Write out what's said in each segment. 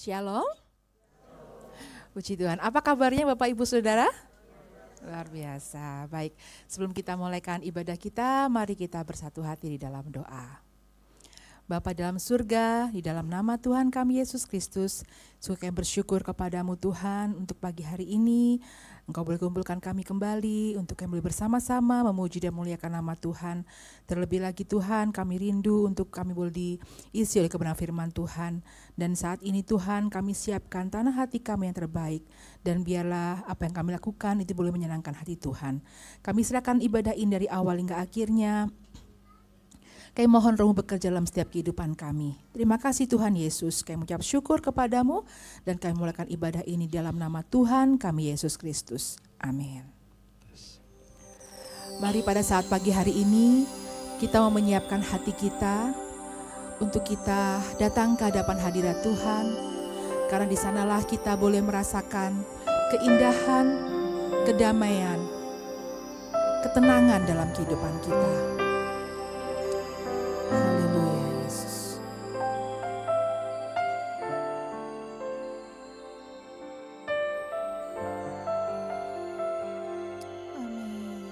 Shalom. Puji Tuhan. Apa kabarnya Bapak Ibu Saudara? Luar biasa. Baik, sebelum kita mulaikan ibadah kita, mari kita bersatu hati di dalam doa. Bapa dalam surga, di dalam nama Tuhan kami Yesus Kristus, sungguh kami bersyukur kepadamu Tuhan untuk pagi hari ini. Engkau boleh kumpulkan kami kembali untuk kami boleh bersama-sama memuji dan memuliakan nama Tuhan. Terlebih lagi Tuhan, kami rindu untuk kami boleh diisi oleh kebenaran firman Tuhan. Dan saat ini Tuhan, kami siapkan tanah hati kami yang terbaik. Dan biarlah apa yang kami lakukan itu boleh menyenangkan hati Tuhan. Kami serahkan ibadah ini dari awal hingga akhirnya. Kami mohon Roh-Mu bekerja dalam setiap kehidupan kami. Terima kasih Tuhan Yesus. Kami mengucap syukur kepadamu dan kami mulakan ibadah ini dalam nama Tuhan kami Yesus Kristus. Amin. Mari pada saat pagi hari ini kita mau menyiapkan hati kita untuk kita datang ke hadapan hadirat Tuhan. Karena di sanalah kita boleh merasakan keindahan, kedamaian, ketenangan dalam kehidupan kita. Haleluya Yesus. Amin.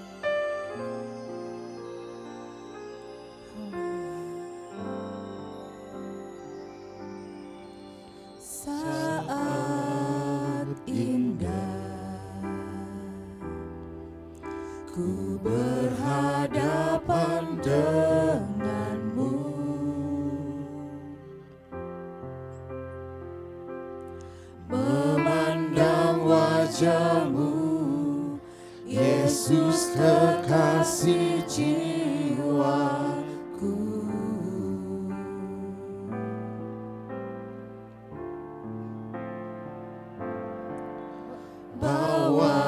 Saat indah ku berhadapan denganmu, memandang wajahmu, Yesus kekasih jiwaku. Bawa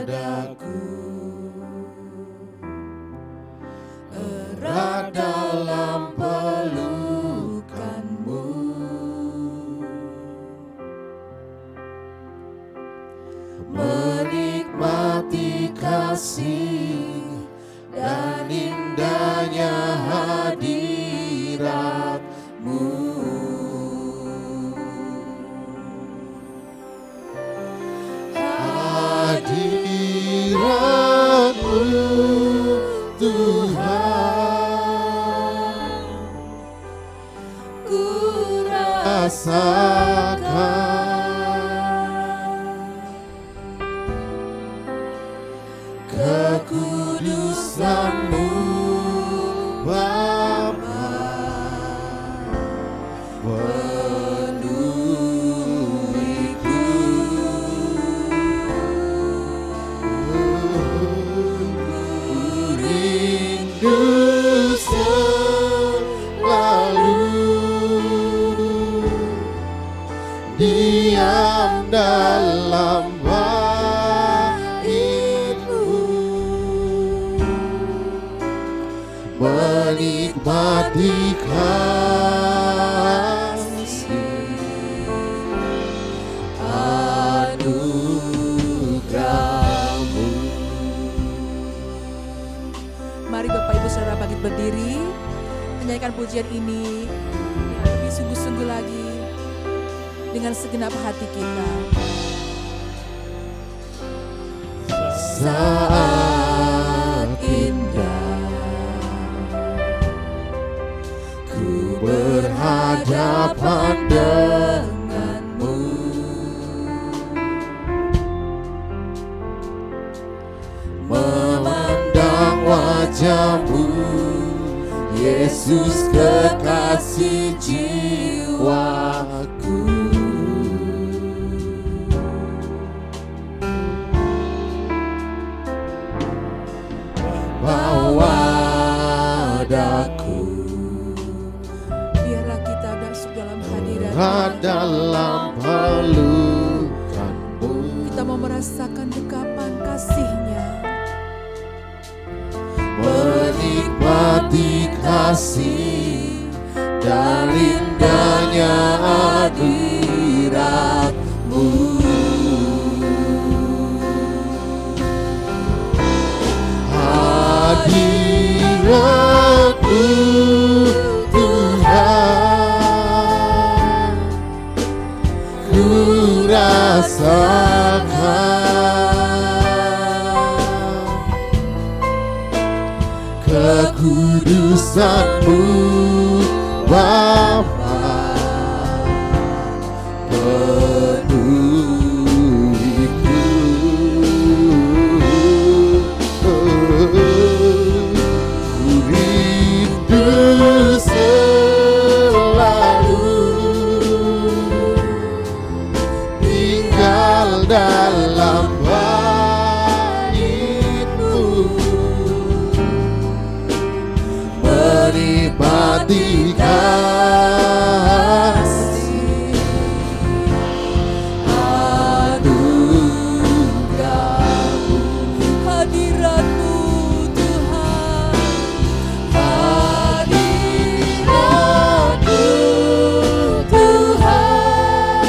daku erat dalam pelukanmu, menikmati kasih dan indahnya hadiratmu. Hadiratmu Tuhan, ku rasakan kekudusan-Mu Bapa, penuhiku. Rindu selalu diam dalam bait-Mu, menikmati kasih anugerah-Mu. Mari Bapak Ibu Saudara bangkit berdiri, menyanyikan pujian ini yang lebih sungguh-sungguh lagi dengan segenap hati kita. Saat indah ku berhadapan denganmu, memandang wajah-Mu, Yesus kekasih jiwaku. Bawa daku, biarlah kita masuk dalam hadirat dalam pelukan-Mu. Kita mau merasakan dekapan kasih-Nya, menikmati kasih dan indahnya hadirat-Mu. Hadirat-Mu Tuhan, kekudusan-Mu Bapa, penuhiku. Ku rindu selalu tinggal dalam menikmati kasih anugerah-Mu, hadirat-Mu Tuhan, hadirat-Mu Tuhan.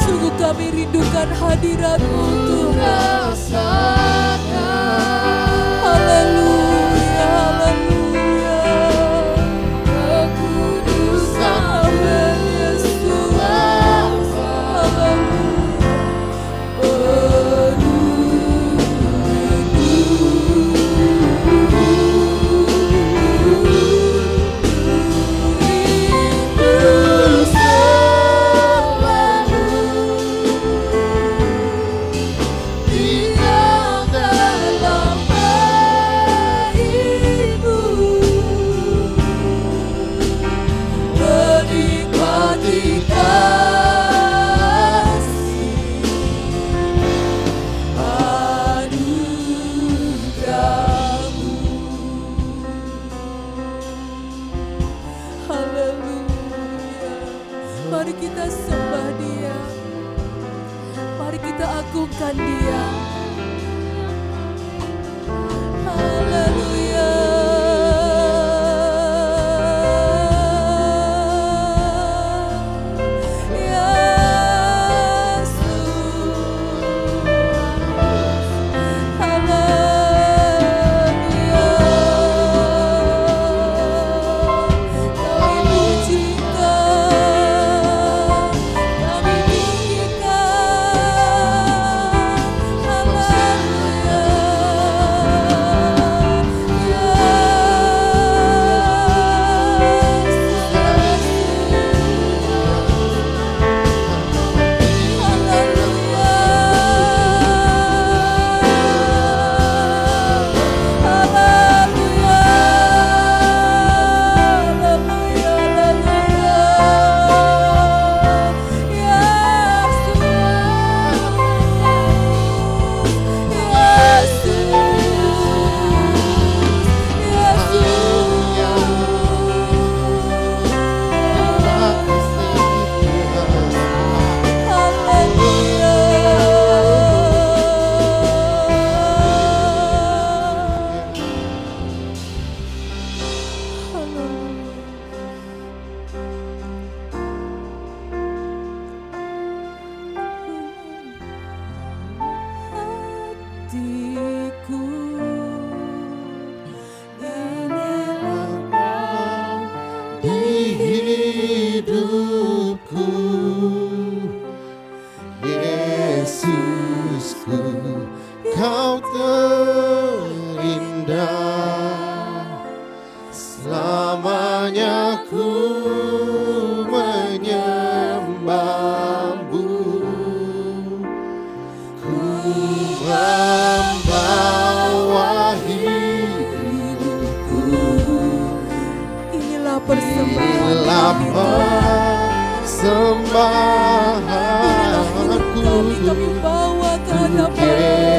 Sungguh kami rindukan hadirat-Mu Tuhan. Haleluya, haleluya. Mari kita sembah Dia, mari kita agungkan Dia. Haleluya. Kau terindah, selamanya ku menyembah-Mu, ku membawa hidupku. Inilah persembahanku, kami bawa ke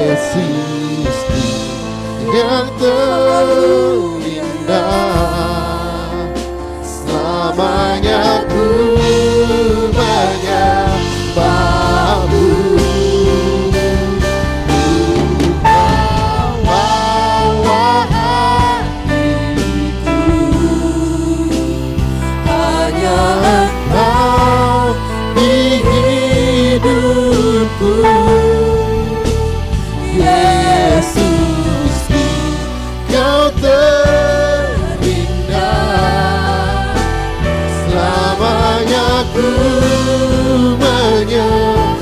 Yesusku yang terindah, selamanya ku menyembah-Mu, ku bawa hatiku, hanya Engkau di hidupku. Yesusku, Kau terindah, selamanya ku menyembah.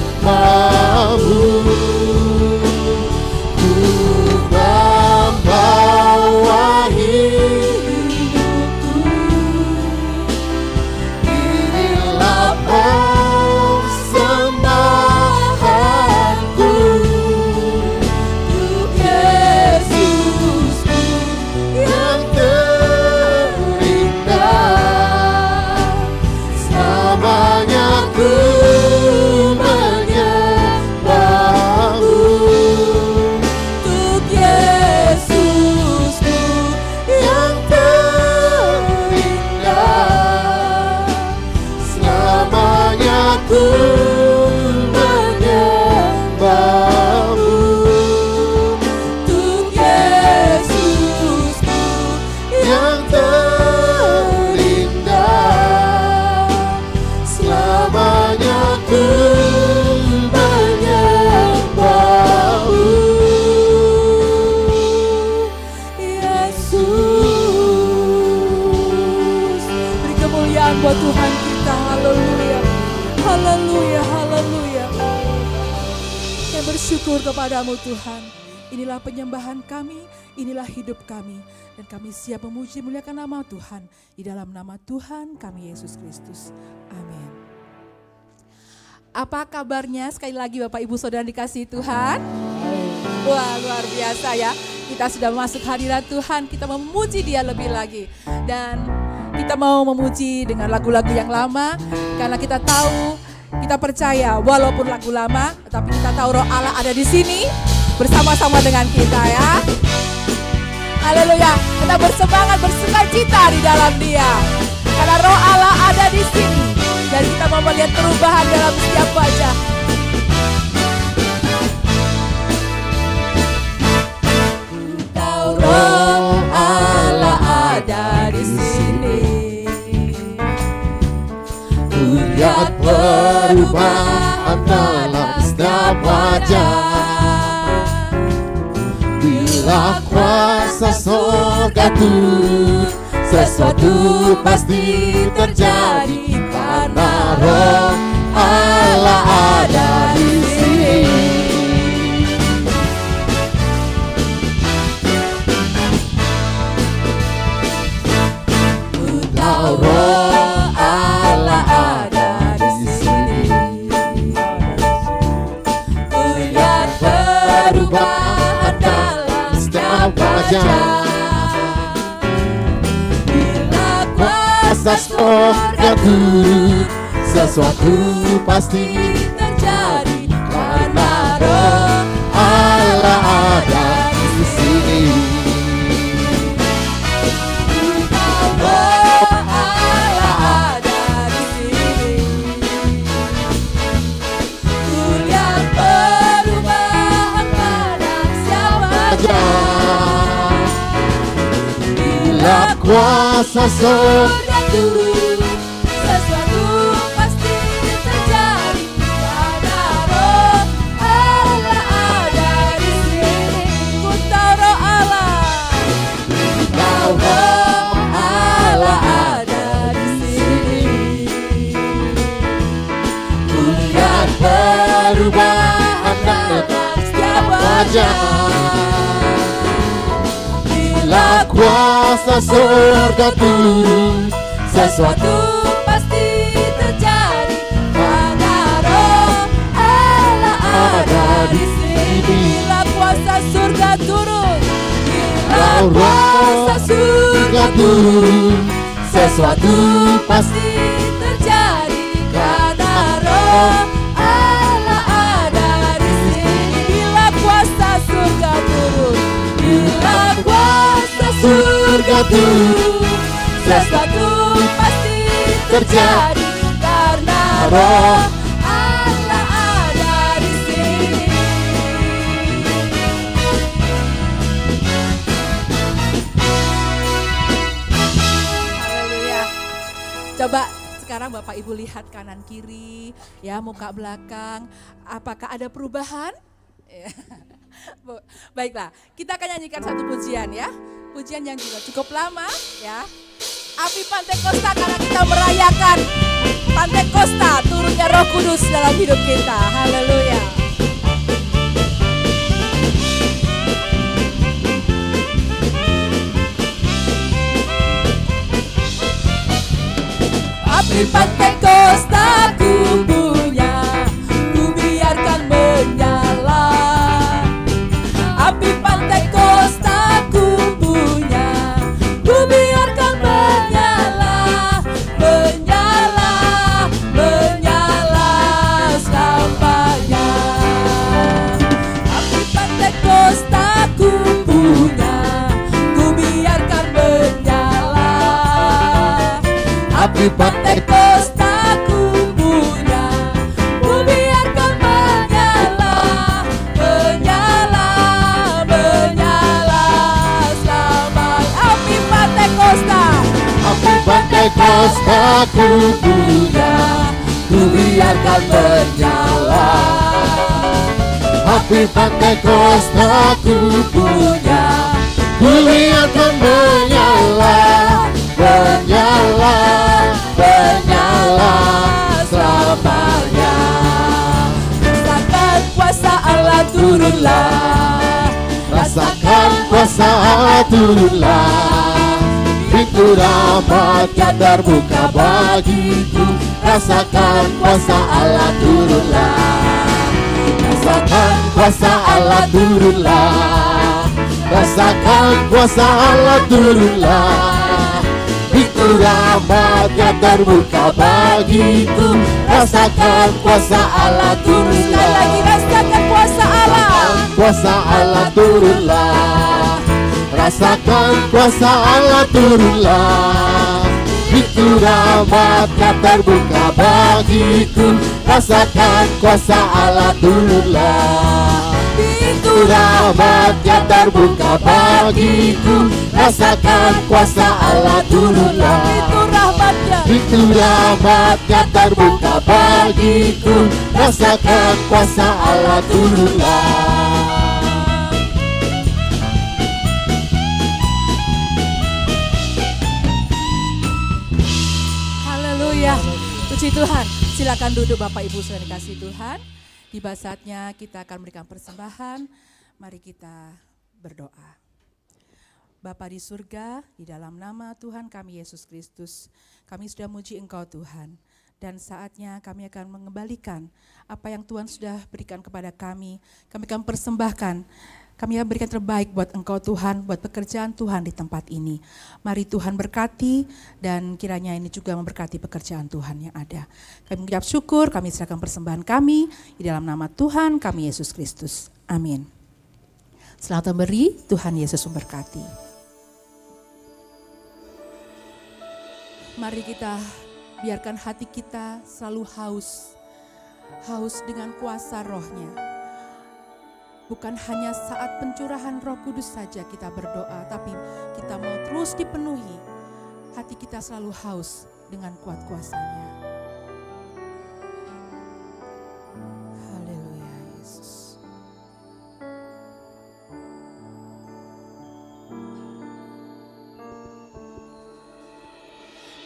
ku menyembahmu. Untuk Yesusku yang terindah, selamanya ku menyembahmu. Yesus, beri kemuliaan buat Tuhan kita. Haleluya, haleluya, haleluya. Kita bersyukur kepadamu Tuhan. Inilah penyembahan kami, inilah hidup kami, dan kami siap memuji muliakan nama Tuhan di dalam nama Tuhan kami Yesus Kristus. Amin. Apa kabarnya sekali lagi Bapak Ibu Saudara dikasihi Tuhan? Wah, luar biasa ya. Kita sudah masuk hadirat Tuhan, kita memuji Dia lebih lagi. Dan kita mau memuji dengan lagu-lagu yang lama, karena kita tahu, kita percaya walaupun lagu lama, tapi kita tahu Roh Allah ada di sini bersama-sama dengan kita ya. Haleluya, kita bersemangat, bersukacita di dalam Dia. Karena Roh Allah ada di sini, dan kita mau melihat perubahan dalam setiap wajah. Tahu Roh Allah ada di sini. Lihat perubahan dalam setiap wajah. Bila kuasa surga turun, sesuatu pasti terjadi, karena Roh Allah ada di sini. Tahu Roh Allah ada di sini. Lihat perubahan dalam setiap wajah. Bila kuasa surga turun, sesuatu pasti terjadi, karena Roh Allah ada di sini. Roh Allah ada di sini. Lihat perubahan pada siapa saja. Bila kuasa surga turun, sesuatu pasti terjadi, karena Roh Allah ada di sini. Ku tahu Roh Allah, tahu Roh Allah ada di sini. Ku lihat perubahan dalam setiap wajah. Bila kuasa surga turun, sesuatu pasti terjadi, karena Roh Allah ada di sini. Bila kuasa surga turun, bila kuasa surga turun, sesuatu pasti terjadi, karena Roh Allah ada di sini. Bila kuasa surga turun, bila kuasa surga turun, sesuatu pasti terjadi, karena Roh Allah ada di sini. Haleluya. Coba sekarang Bapak Ibu lihat kanan kiri, ya, muka belakang. Apakah ada perubahan? Baiklah, kita akan nyanyikan satu pujian ya. Pujian yang juga cukup lama ya. Api Pantekosta, karena kita merayakan Pantekosta, turunnya Roh Kudus dalam hidup kita. Haleluya. Api Pantekosta ku punya, ku biarkan menyala. Api Pantekosta ku punya, ku biarkan menyala, menyala, menyala selamanya. Api Pantekosta ku punya, ku biarkan menyala. Api Pantekosta ku punya, biarkan menyala. Api Pentekosta ku punya, ku biarkan menyala, menyala, menyala selamanya. Rasakan kuasa Allah turunlah, Rasakan kuasa Allah turunlah, pintu rahmatnya terbuka bagiku. Rasakan kuasa Allah turunlah, rasakan kuasa Allah turunlah, rasakan kuasa Allah turunlah, pintu rahmatnya terbuka bagiku. Rasakan kuasa Allah turunlah, lagi rasakan kuasa Allah, kuasa Allah turunlah, rasakan kuasa Allah turunlah, pintu rahmatnya terbuka bagiku. Rasakan kuasa Allah turunlah, pintu rahmatnya terbuka bagiku. Rasakan kuasa Allah turunlah, itu rahmatnya. pintu rahmatnya terbuka bagiku. Rasakan kuasa Allah turunlah. Haleluya, puji Tuhan. Silakan duduk Bapak Ibu saudara dikasih Tuhan. Tiba saatnya kita akan memberikan persembahan. Mari kita berdoa. Bapa di surga, di dalam nama Tuhan kami Yesus Kristus, kami sudah muji Engkau Tuhan. Dan saatnya kami akan mengembalikan apa yang Tuhan sudah berikan kepada kami. Kami akan persembahkan. Kami akan berikan terbaik buat Engkau Tuhan, buat pekerjaan Tuhan di tempat ini. Mari Tuhan berkati dan kiranya ini juga memberkati pekerjaan Tuhan yang ada. Kami mengucap syukur, kami serahkan persembahan kami di dalam nama Tuhan kami Yesus Kristus. Amin. Selamat memberi, Tuhan Yesus memberkati. Mari kita biarkan hati kita selalu haus dengan kuasa rohnya. Bukan hanya saat pencurahan Roh Kudus saja kita berdoa, tapi kita mau terus dipenuhi. Hati kita selalu haus dengan kuat kuasanya. Haleluya Yesus.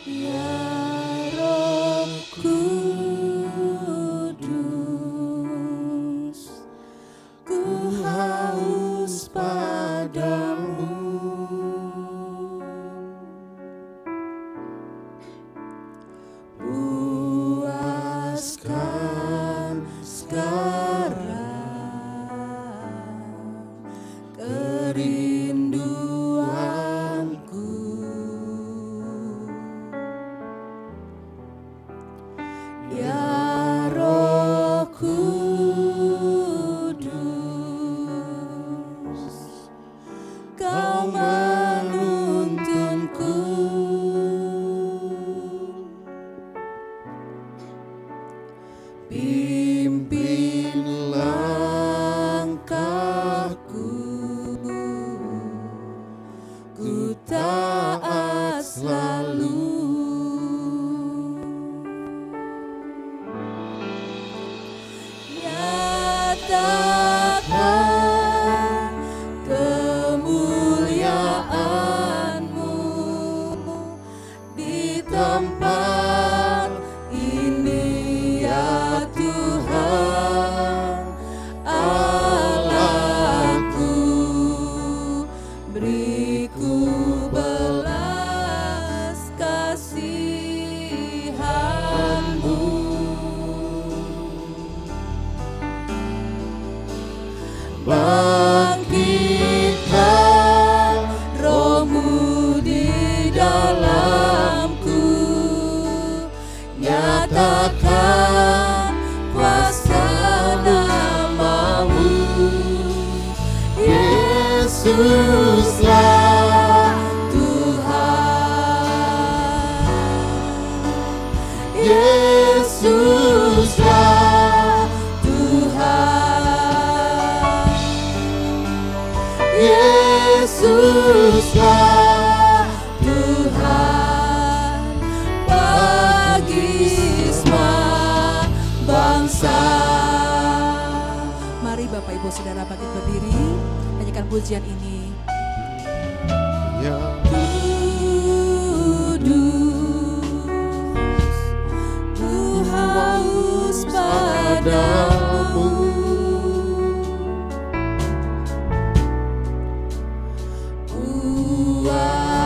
Ya Roh Kudus, ku haus padamu. Puaskan sekarang kerinduanku. Ya Roh Kudus, Kau menuntunku. Pimpin langkahku, ku taat selalu. Nyatakan kemuliaan-Mu di tempat ini ya Tuhan Allahku. Beriku belas kasihan-Mu. Bangkitkan Roh-Mu di dalamku, nyatakan kuasa nama-Mu. Yesuslah Tuhan, Yesuslah Tuhan, Yesuslah Tuhan bagi semua. Bapak Ibu Saudara bangkit berdiri, nyanyikan pujian ini. Ya. Ku haus padamu,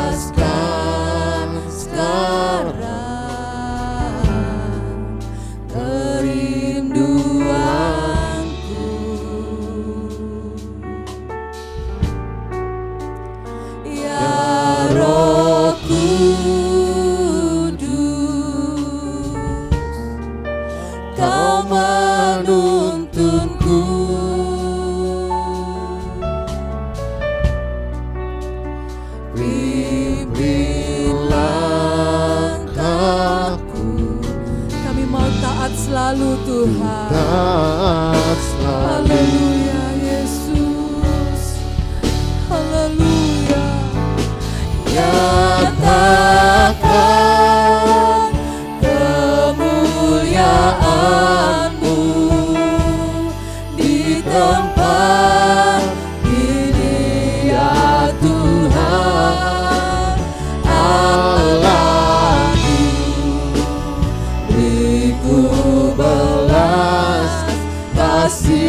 Puaskan sekarang kerinduanku. Ya Roh Kudus, Kau menuntunku. Pimpin langkahku, Kami mau taat selalu Tuhan. taat selalu. Haleluya Yesus, haleluya. Nyatakan kemuliaan-Mu di tempat ini ya Tuhan Allahku. Beriku belas kasihan-Mu.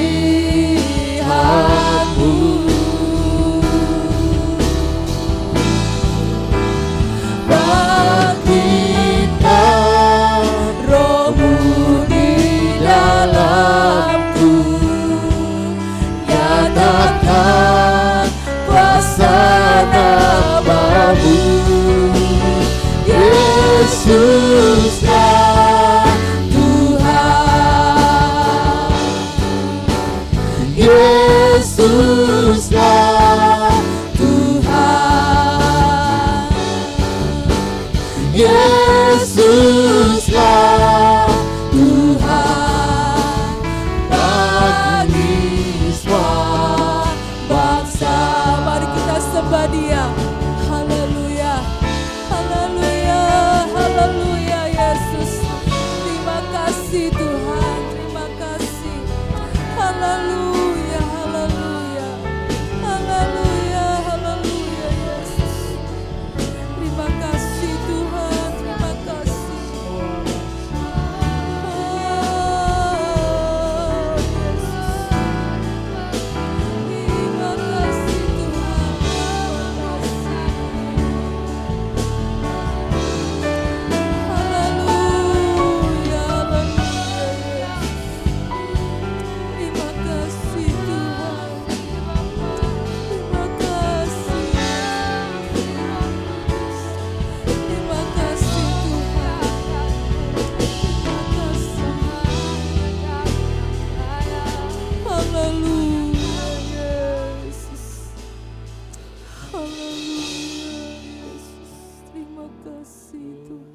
Bangkitkan Roh-Mu di dalamku, nyatakan kuasa nama-Mu. Yesuslah Tuhan, Yesuslah Tuhan, Yesuslah Tuhan bagi semua bangsa. Mari kita sembah Dia. Haleluya, haleluya, haleluya Yesus. Terima kasih Tuhan, terima kasih. Haleluya, haleluya, haleluya, haleluya Yesus. Terima kasih Tuhan, terima kasih. Oh, Yesus. Terima kasih Tuhan, terima kasih. Haleluya, haleluya Yesus. Terima kasih Tuhan, terima kasih. Terima kasih Tuhan, terima kasih. Haleluya Yesus, haleluya Yesus. Terima kasih Tuhan.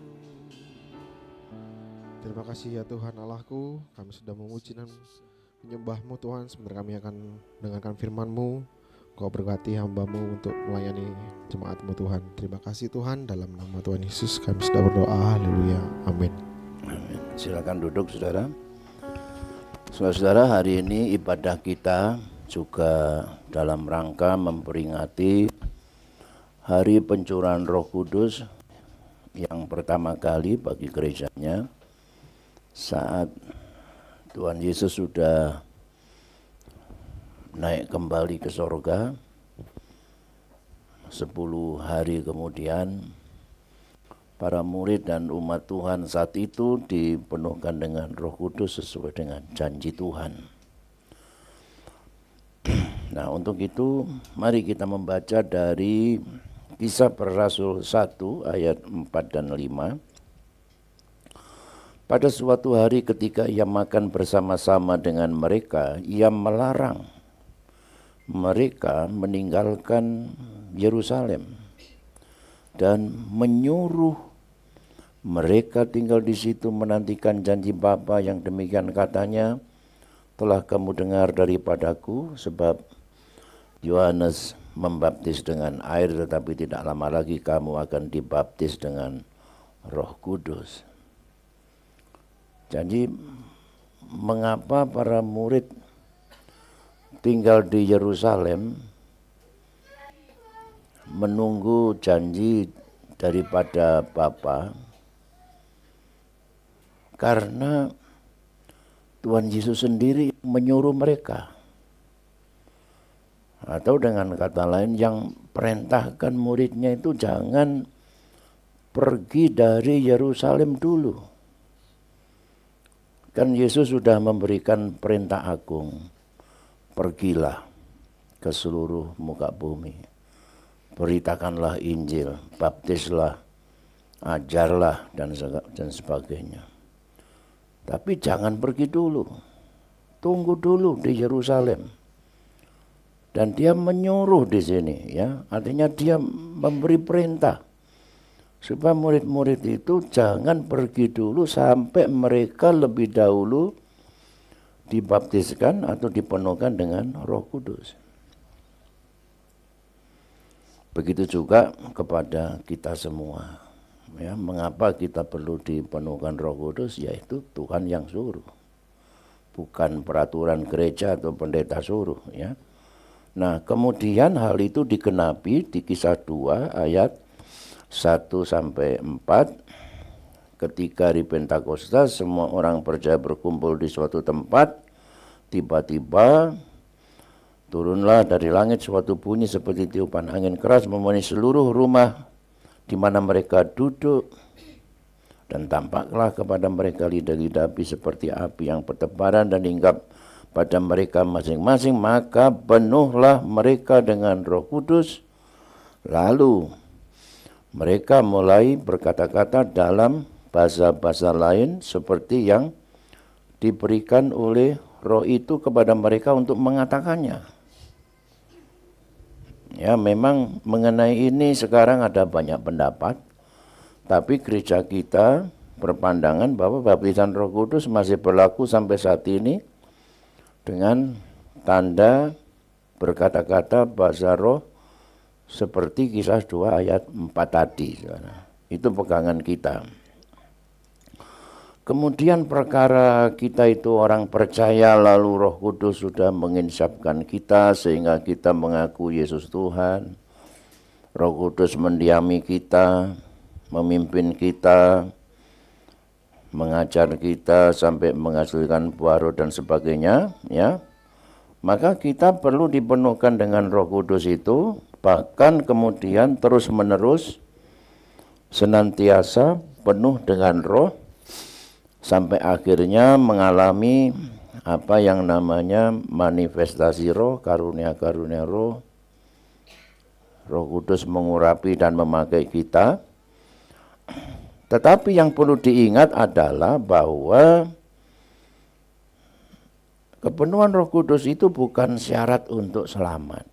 Terima kasih ya Tuhan Allahku, kami sudah memuji dan menyembah-Mu Tuhan. Sebentar kami akan mendengarkan firman-Mu. Kau berkati hamba-Mu untuk melayani jemaat-Mu Tuhan. Terima kasih Tuhan, dalam nama Tuhan Yesus kami sudah berdoa. Haleluya, amin. Amin. Silakan duduk saudara. Saudara-saudara, hari ini ibadah kita juga dalam rangka memperingati Hari Pencurahan Roh Kudus yang pertama kali bagi gerejanya saat Tuhan Yesus sudah naik kembali ke sorga. 10 hari kemudian para murid dan umat Tuhan saat itu dipenuhkan dengan Roh Kudus sesuai dengan janji Tuhan. Nah, untuk itu mari kita membaca dari Kisah Para Rasul 1 ayat 4 dan 5. Pada suatu hari ketika ia makan bersama-sama dengan mereka, ia melarang mereka meninggalkan Yerusalem dan menyuruh mereka tinggal di situ menantikan janji Bapa yang demikian katanya, telah kamu dengar daripadaku, sebab Yohanes membaptis dengan air, tetapi tidak lama lagi kamu akan dibaptis dengan Roh Kudus. Jadi mengapa para murid tinggal di Yerusalem menunggu janji daripada Bapa, karena Tuhan Yesus sendiri menyuruh mereka. Atau dengan kata lain, yang perintahkan muridnya itu jangan pergi dari Yerusalem dulu. Kan Yesus sudah memberikan perintah agung, pergilah ke seluruh muka bumi, beritakanlah Injil, baptislah, ajarlah, dan sebagainya. Tapi jangan pergi dulu, tunggu dulu di Yerusalem. Dan dia menyuruh di sini, ya, artinya dia memberi perintah supaya murid-murid itu jangan pergi dulu sampai mereka lebih dahulu dibaptiskan atau dipenuhkan dengan Roh Kudus. Begitu juga kepada kita semua. Ya, mengapa kita perlu dipenuhkan Roh Kudus? Yaitu Tuhan yang suruh, bukan peraturan gereja atau pendeta suruh, ya. Nah, kemudian hal itu digenapi di Kisah 2 ayat 1-4. Ketika di Pentakosta semua orang percaya berkumpul di suatu tempat, tiba-tiba turunlah dari langit suatu bunyi seperti tiupan angin keras memenuhi seluruh rumah di mana mereka duduk, dan tampaklah kepada mereka lidah-lidah api seperti api yang bertebaran dan hinggap pada mereka masing-masing, maka penuhlah mereka dengan Roh Kudus. Lalu mereka mulai berkata-kata dalam bahasa-bahasa lain seperti yang diberikan oleh Roh itu kepada mereka untuk mengatakannya. Ya, memang mengenai ini sekarang ada banyak pendapat, tapi gereja kita berpandangan bahwa baptisan Roh Kudus masih berlaku sampai saat ini dengan tanda berkata-kata bahasa roh seperti Kisah 2 ayat 4 tadi. Itu pegangan kita. Kemudian perkara kita itu orang percaya lalu Roh Kudus sudah menginsapkan kita sehingga kita mengaku Yesus Tuhan. Roh Kudus mendiami kita, memimpin kita, mengajar kita sampai menghasilkan buah roh dan sebagainya, ya. Maka kita perlu dipenuhkan dengan Roh Kudus itu, bahkan kemudian terus-menerus senantiasa penuh dengan Roh sampai akhirnya mengalami apa yang namanya manifestasi Roh, karunia-karunia Roh. Roh Kudus mengurapi dan memakai kita. Tetapi yang perlu diingat adalah bahwa kepenuhan Roh Kudus itu bukan syarat untuk selamat.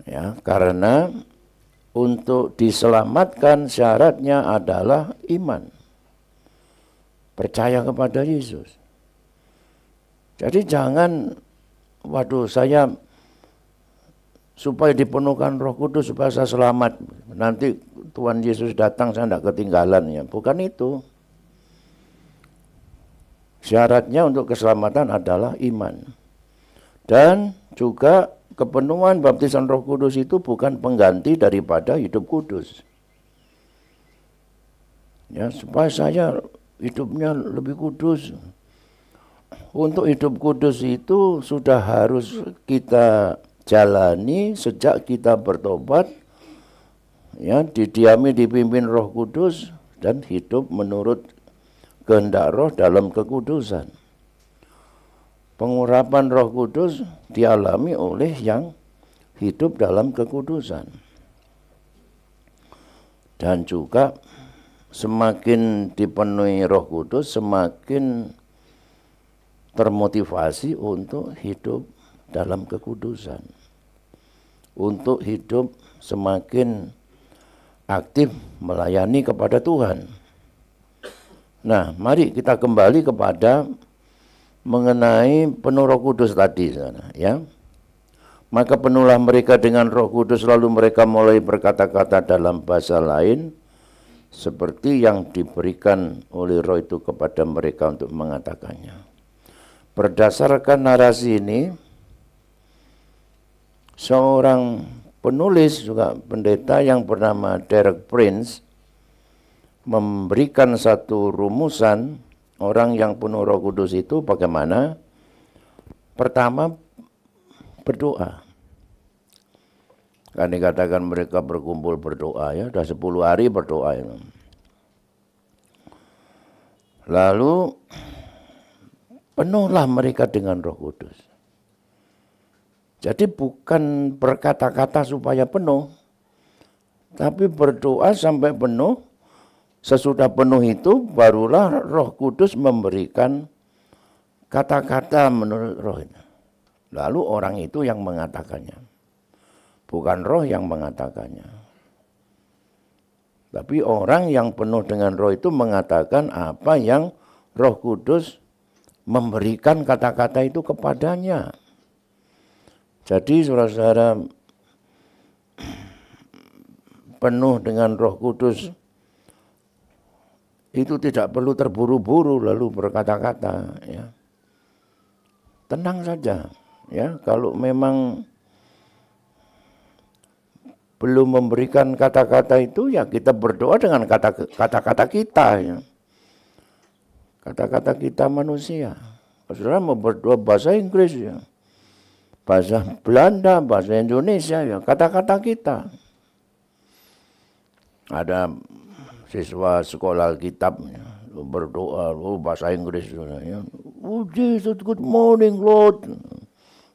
Ya, karena untuk diselamatkan syaratnya adalah iman. Percaya kepada Yesus. Jadi jangan, waduh saya supaya dipenuhkan Roh Kudus supaya saya selamat. Nanti Tuhan Yesus datang saya tidak ketinggalan, ya. Bukan itu. Syaratnya untuk keselamatan adalah iman. Dan juga kepenuhan baptisan Roh Kudus itu bukan pengganti daripada hidup kudus. Ya, supaya saya hidupnya lebih kudus. Untuk hidup kudus itu sudah harus kita jalani sejak kita bertobat, ya, didiami dipimpin Roh Kudus dan hidup menurut kehendak Roh dalam kekudusan. Pengurapan Roh Kudus dialami oleh yang hidup dalam kekudusan. Dan juga semakin dipenuhi Roh Kudus, semakin termotivasi untuk hidup dalam kekudusan. Untuk hidup semakin aktif melayani kepada Tuhan. Nah, mari kita kembali kepada mengenai penuh Roh Kudus tadi, ya. Maka penuhlah mereka dengan Roh Kudus, lalu mereka mulai berkata-kata dalam bahasa lain seperti yang diberikan oleh Roh itu kepada mereka untuk mengatakannya. Berdasarkan narasi ini, seorang penulis juga pendeta yang bernama Derek Prince memberikan satu rumusan orang yang penuh Roh Kudus itu bagaimana. Pertama, berdoa. Kan dikatakan mereka berkumpul berdoa ya, sudah 10 hari berdoa itu. Lalu penuhlah mereka dengan Roh Kudus. Jadi bukan berkata-kata supaya penuh, tapi berdoa sampai penuh. Sesudah penuh itu barulah Roh Kudus memberikan kata-kata menurut roh itu. Lalu orang itu yang mengatakannya. Bukan roh yang mengatakannya. Tapi orang yang penuh dengan roh itu mengatakan apa yang Roh Kudus memberikan kata-kata itu kepadanya. Jadi saudara-saudara, penuh dengan Roh Kudus itu tidak perlu terburu-buru lalu berkata-kata, ya. Tenang saja, ya. Kalau memang belum memberikan kata-kata itu, ya kita berdoa dengan kata-kata kita, ya. Kata-kata kita manusia. Saudara mau berdoa bahasa Inggris, ya. Bahasa Belanda, bahasa Indonesia, ya. Kata-kata kita. Ada siswa sekolah kitab berdoa bahasa Inggris, ya. Oh Jesus, good morning Lord,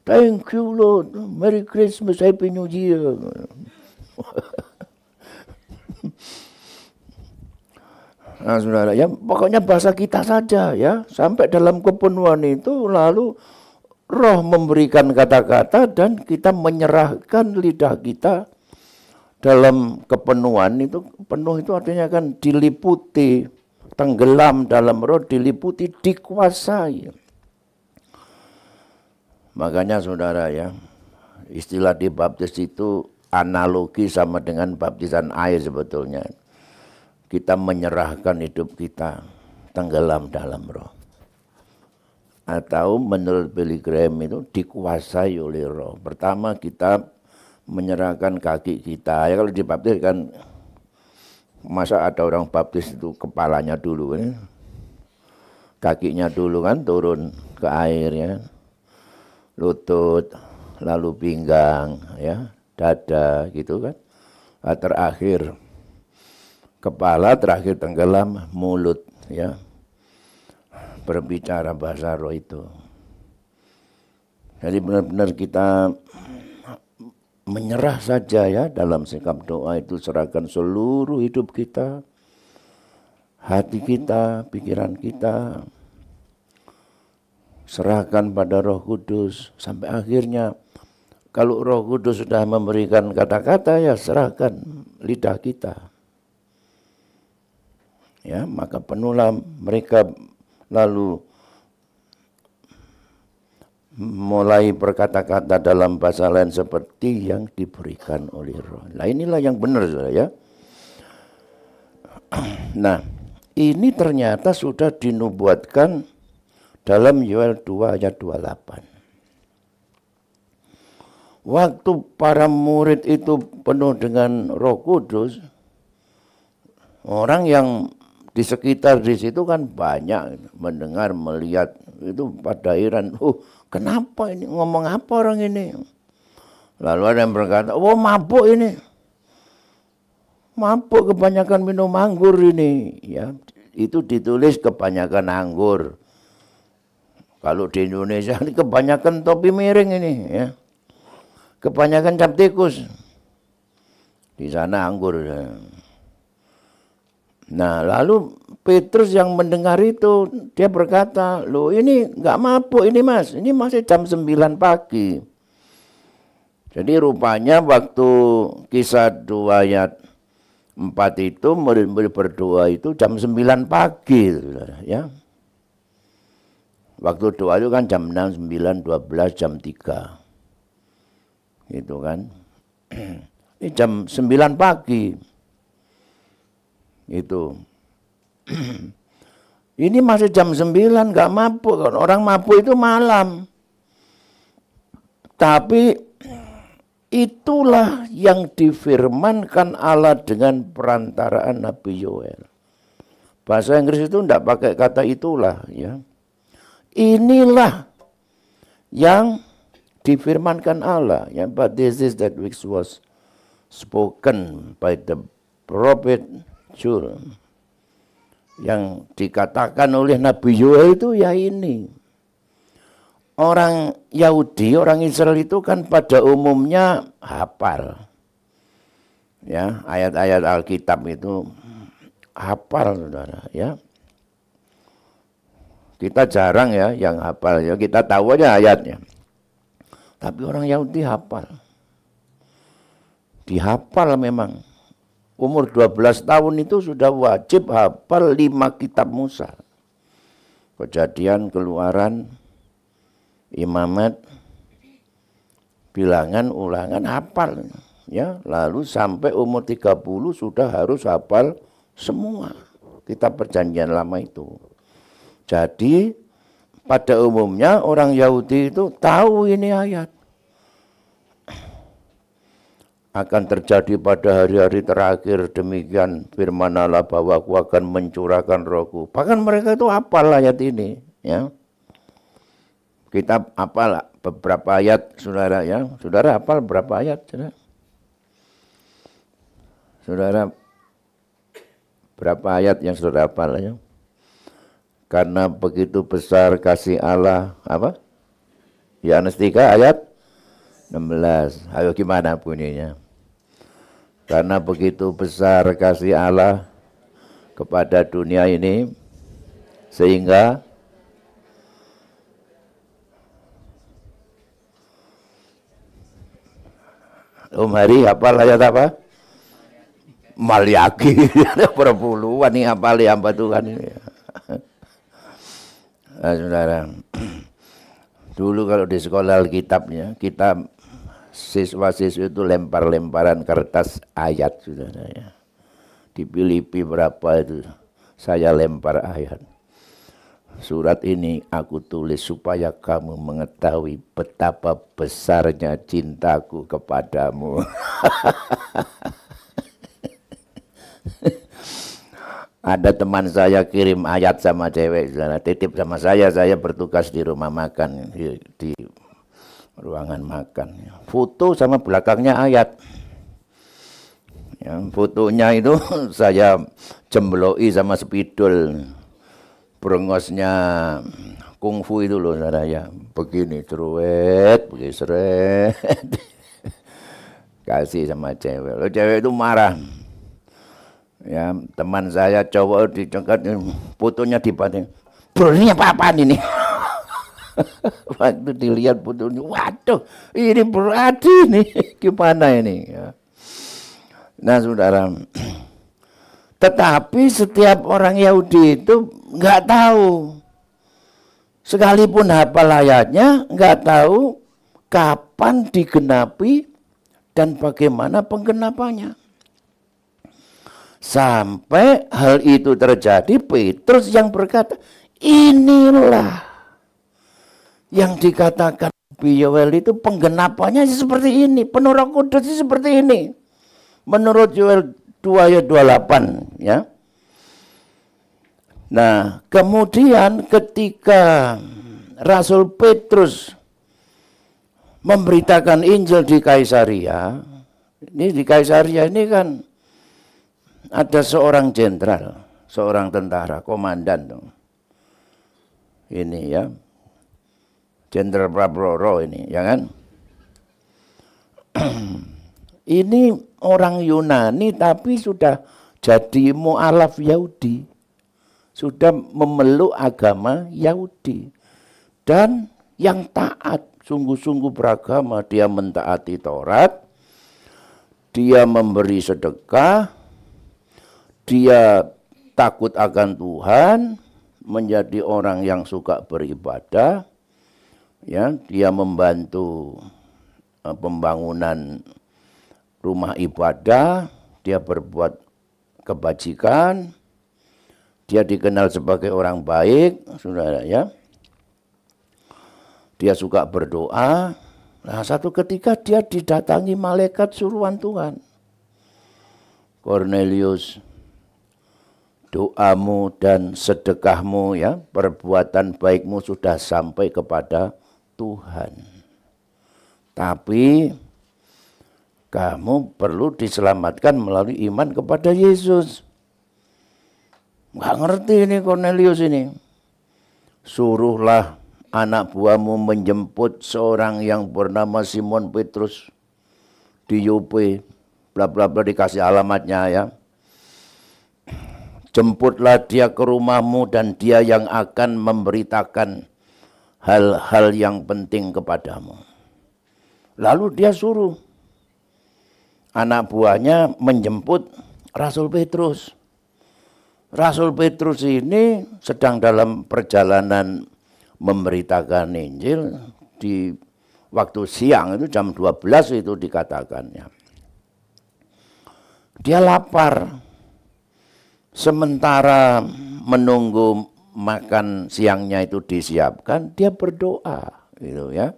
thank you Lord, Merry Christmas, Happy New Year. Nah saudara, ya pokoknya bahasa kita saja ya, sampai dalam kepenuhan itu lalu Roh memberikan kata-kata dan kita menyerahkan lidah kita dalam kepenuhan itu. Penuh itu artinya kan diliputi, tenggelam dalam roh, diliputi, dikuasai. Makanya saudara ya, istilah dibaptis itu analogi sama dengan baptisan air sebetulnya. Kita menyerahkan hidup kita tenggelam dalam roh. Atau menurut Billy Graham itu dikuasai oleh roh. Pertama kita menyerahkan kaki kita. Ya kalau dibaptis kan, masa ada orang baptis itu kepalanya dulu, ya. Kakinya dulu kan turun ke air, ya. Lutut, lalu pinggang, ya, dada gitu kan. Nah, terakhir kepala, terakhir tenggelam mulut, ya. Berbicara bahasa roh itu. Jadi benar-benar kita menyerah saja ya dalam sikap doa itu, serahkan seluruh hidup kita, hati kita, pikiran kita, serahkan pada Roh Kudus sampai akhirnya kalau Roh Kudus sudah memberikan kata-kata ya serahkan lidah kita. Ya, maka penuhlah mereka lalu mulai berkata-kata dalam bahasa lain seperti yang diberikan oleh roh. Nah inilah yang benar saudara ya. Nah ini ternyata sudah dinubuatkan dalam Yoel 2 ayat 28. Waktu para murid itu penuh dengan Roh Kudus, orang yang di sekitar di situ kan banyak mendengar, melihat, itu pada heran, kenapa ini, ngomong apa orang ini? Lalu ada yang berkata, oh mabuk ini, mabuk kebanyakan minum anggur ini, ya itu ditulis kebanyakan anggur. Kalau di Indonesia ini kebanyakan topi miring ini, ya, kebanyakan cap tikus, di sana anggur. Ya. Nah lalu Petrus yang mendengar itu dia berkata, loh ini nggak mabuk ini mas, ini masih jam 9 pagi. Jadi rupanya waktu Kisah 2 ayat 4 itu murid-murid berdoa itu jam 9 pagi, ya. Waktu doa itu kan jam 6, 9, 12, jam 3. Gitu kan. Ini jam 9 pagi. Itu. Ini masih jam 9 nggak mabuk. Orang mabuk itu malam. Tapi Itulah yang difirmankan Allah dengan perantaraan Nabi Yoel. Bahasa Inggris itu tidak pakai kata itulah, ya. Inilah yang difirmankan Allah, ya. But this is that which was spoken by the prophet Joel. Yang dikatakan oleh Nabi Yoel itu ya ini. Orang Yahudi, orang Israel itu kan pada umumnya hafal. Ya, ayat-ayat Alkitab itu hafal, saudara, ya. Kita jarang ya yang hafal, ya. Kita tahu aja ayatnya. Tapi orang Yahudi hafal. Dihafal memang. Umur 12 tahun itu sudah wajib hafal 5 kitab Musa. Kejadian, Keluaran, Imamat, Bilangan, Ulangan, hafal. Ya, lalu sampai umur 30 sudah harus hafal semua kitab Perjanjian Lama itu. Jadi pada umumnya orang Yahudi itu tahu ini ayat. Akan terjadi pada hari-hari terakhir demikian firman Allah bahwa aku akan mencurahkan rohku. Bahkan mereka itu hafal ayat ini, ya. Kita hafal beberapa ayat, saudara, ya. Saudara hafal berapa ayat, saudara? Saudara berapa ayat yang saudara hafal, ya? Karena begitu besar kasih Allah, apa? Yohanes 3 ayat 16. Ayo gimana bunyinya? Karena begitu besar kasih Allah kepada dunia ini, sehingga Om Hari hafal ayat apa? Maliaki. Ada perpuluhan nih hafal hamba Tuhan ini. Nah, saudara, dulu kalau di sekolah Alkitabnya, kita siswa-siswi itu lempar-lemparan kertas ayat, saudara, ya. Dipilih-pilih berapa itu, saya lempar ayat. Surat ini aku tulis supaya kamu mengetahui betapa besarnya cintaku kepadamu. Ada teman saya kirim ayat sama cewek, saudara, titip sama saya bertugas di rumah makan, di ruangan makan. Foto sama belakangnya ayat. Ya, fotonya itu saya jembloi sama spidol. Brengosnya kungfu itu loh, saudara, ya. Begini ceruet, begini seret. Kasih sama cewek. Lalu cewek itu marah. Ya, teman saya cowok dicegat, fotonya dipatin. Bro, ini apa-apaan ini? Waktu dilihat fotonya, waduh, ini berarti nih, gimana ini? Ya. Nah, saudara, tetapi setiap orang Yahudi itu nggak tahu, sekalipun hafal ayatnya, nggak tahu kapan digenapi dan bagaimana penggenapannya. Sampai hal itu terjadi, Petrus yang berkata, inilah yang dikatakan Nabi Yoel itu penggenapannya seperti ini, penuh Roh Kudus seperti ini. Menurut Yoel 2 ayat 28, ya. Nah, kemudian ketika Rasul Petrus memberitakan Injil di Kaisaria, ini kan ada seorang jenderal, seorang tentara, komandan dong. Ini ya, Jenderal Prabowo ini, ya kan? Ini orang Yunani tapi sudah jadi mu'alaf Yahudi. Sudah memeluk agama Yahudi. Dan yang taat, sungguh-sungguh beragama, dia mentaati Taurat, dia memberi sedekah, dia takut akan Tuhan, menjadi orang yang suka beribadah, ya, dia membantu pembangunan rumah ibadah, dia berbuat kebajikan, dia dikenal sebagai orang baik, saudara, ya. Dia suka berdoa. Nah, satu ketika dia didatangi malaikat suruhan Tuhan. Cornelius, doamu dan sedekahmu ya, perbuatan baikmu sudah sampai kepada Tuhan. Tapi kamu perlu diselamatkan melalui iman kepada Yesus. Nggak ngerti ini Cornelius ini. Suruhlah anak buahmu menjemput seorang yang bernama Simon Petrus di Yope, bla bla bla, dikasih alamatnya ya. Jemputlah dia ke rumahmu dan dia yang akan memberitakan hal-hal yang penting kepadamu. Lalu dia suruh anak buahnya menjemput Rasul Petrus. Rasul Petrus ini sedang dalam perjalanan memberitakan Injil di waktu siang, itu jam 12 itu dikatakannya. Dia lapar. Sementara menunggu makan siangnya itu disiapkan, dia berdoa gitu ya.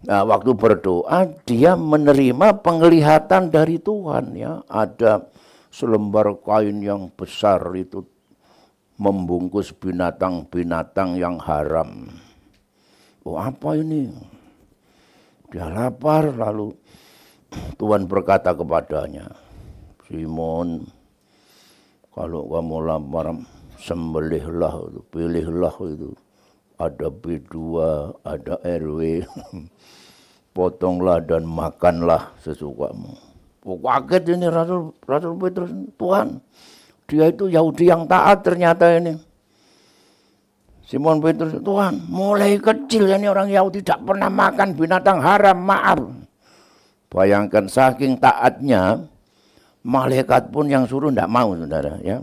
Nah, waktu berdoa dia menerima penglihatan dari Tuhan ya. Ada selembar kain yang besar itu membungkus binatang-binatang yang haram. Oh, apa ini? Dia lapar, lalu Tuhan berkata kepadanya, Simon, kalau kamu lapar, sembelihlah, pilihlah itu. Ada B2, ada RW, potonglah dan makanlah sesukamu. Oh, kaget ini Rasul Petrus, Tuhan. Dia itu Yahudi yang taat ternyata ini. Simon Petrus, Tuhan, mulai kecil ini orang Yahudi tidak pernah makan binatang haram, maaf. Bayangkan saking taatnya, malaikat pun yang suruh tidak mau, saudara. Ya,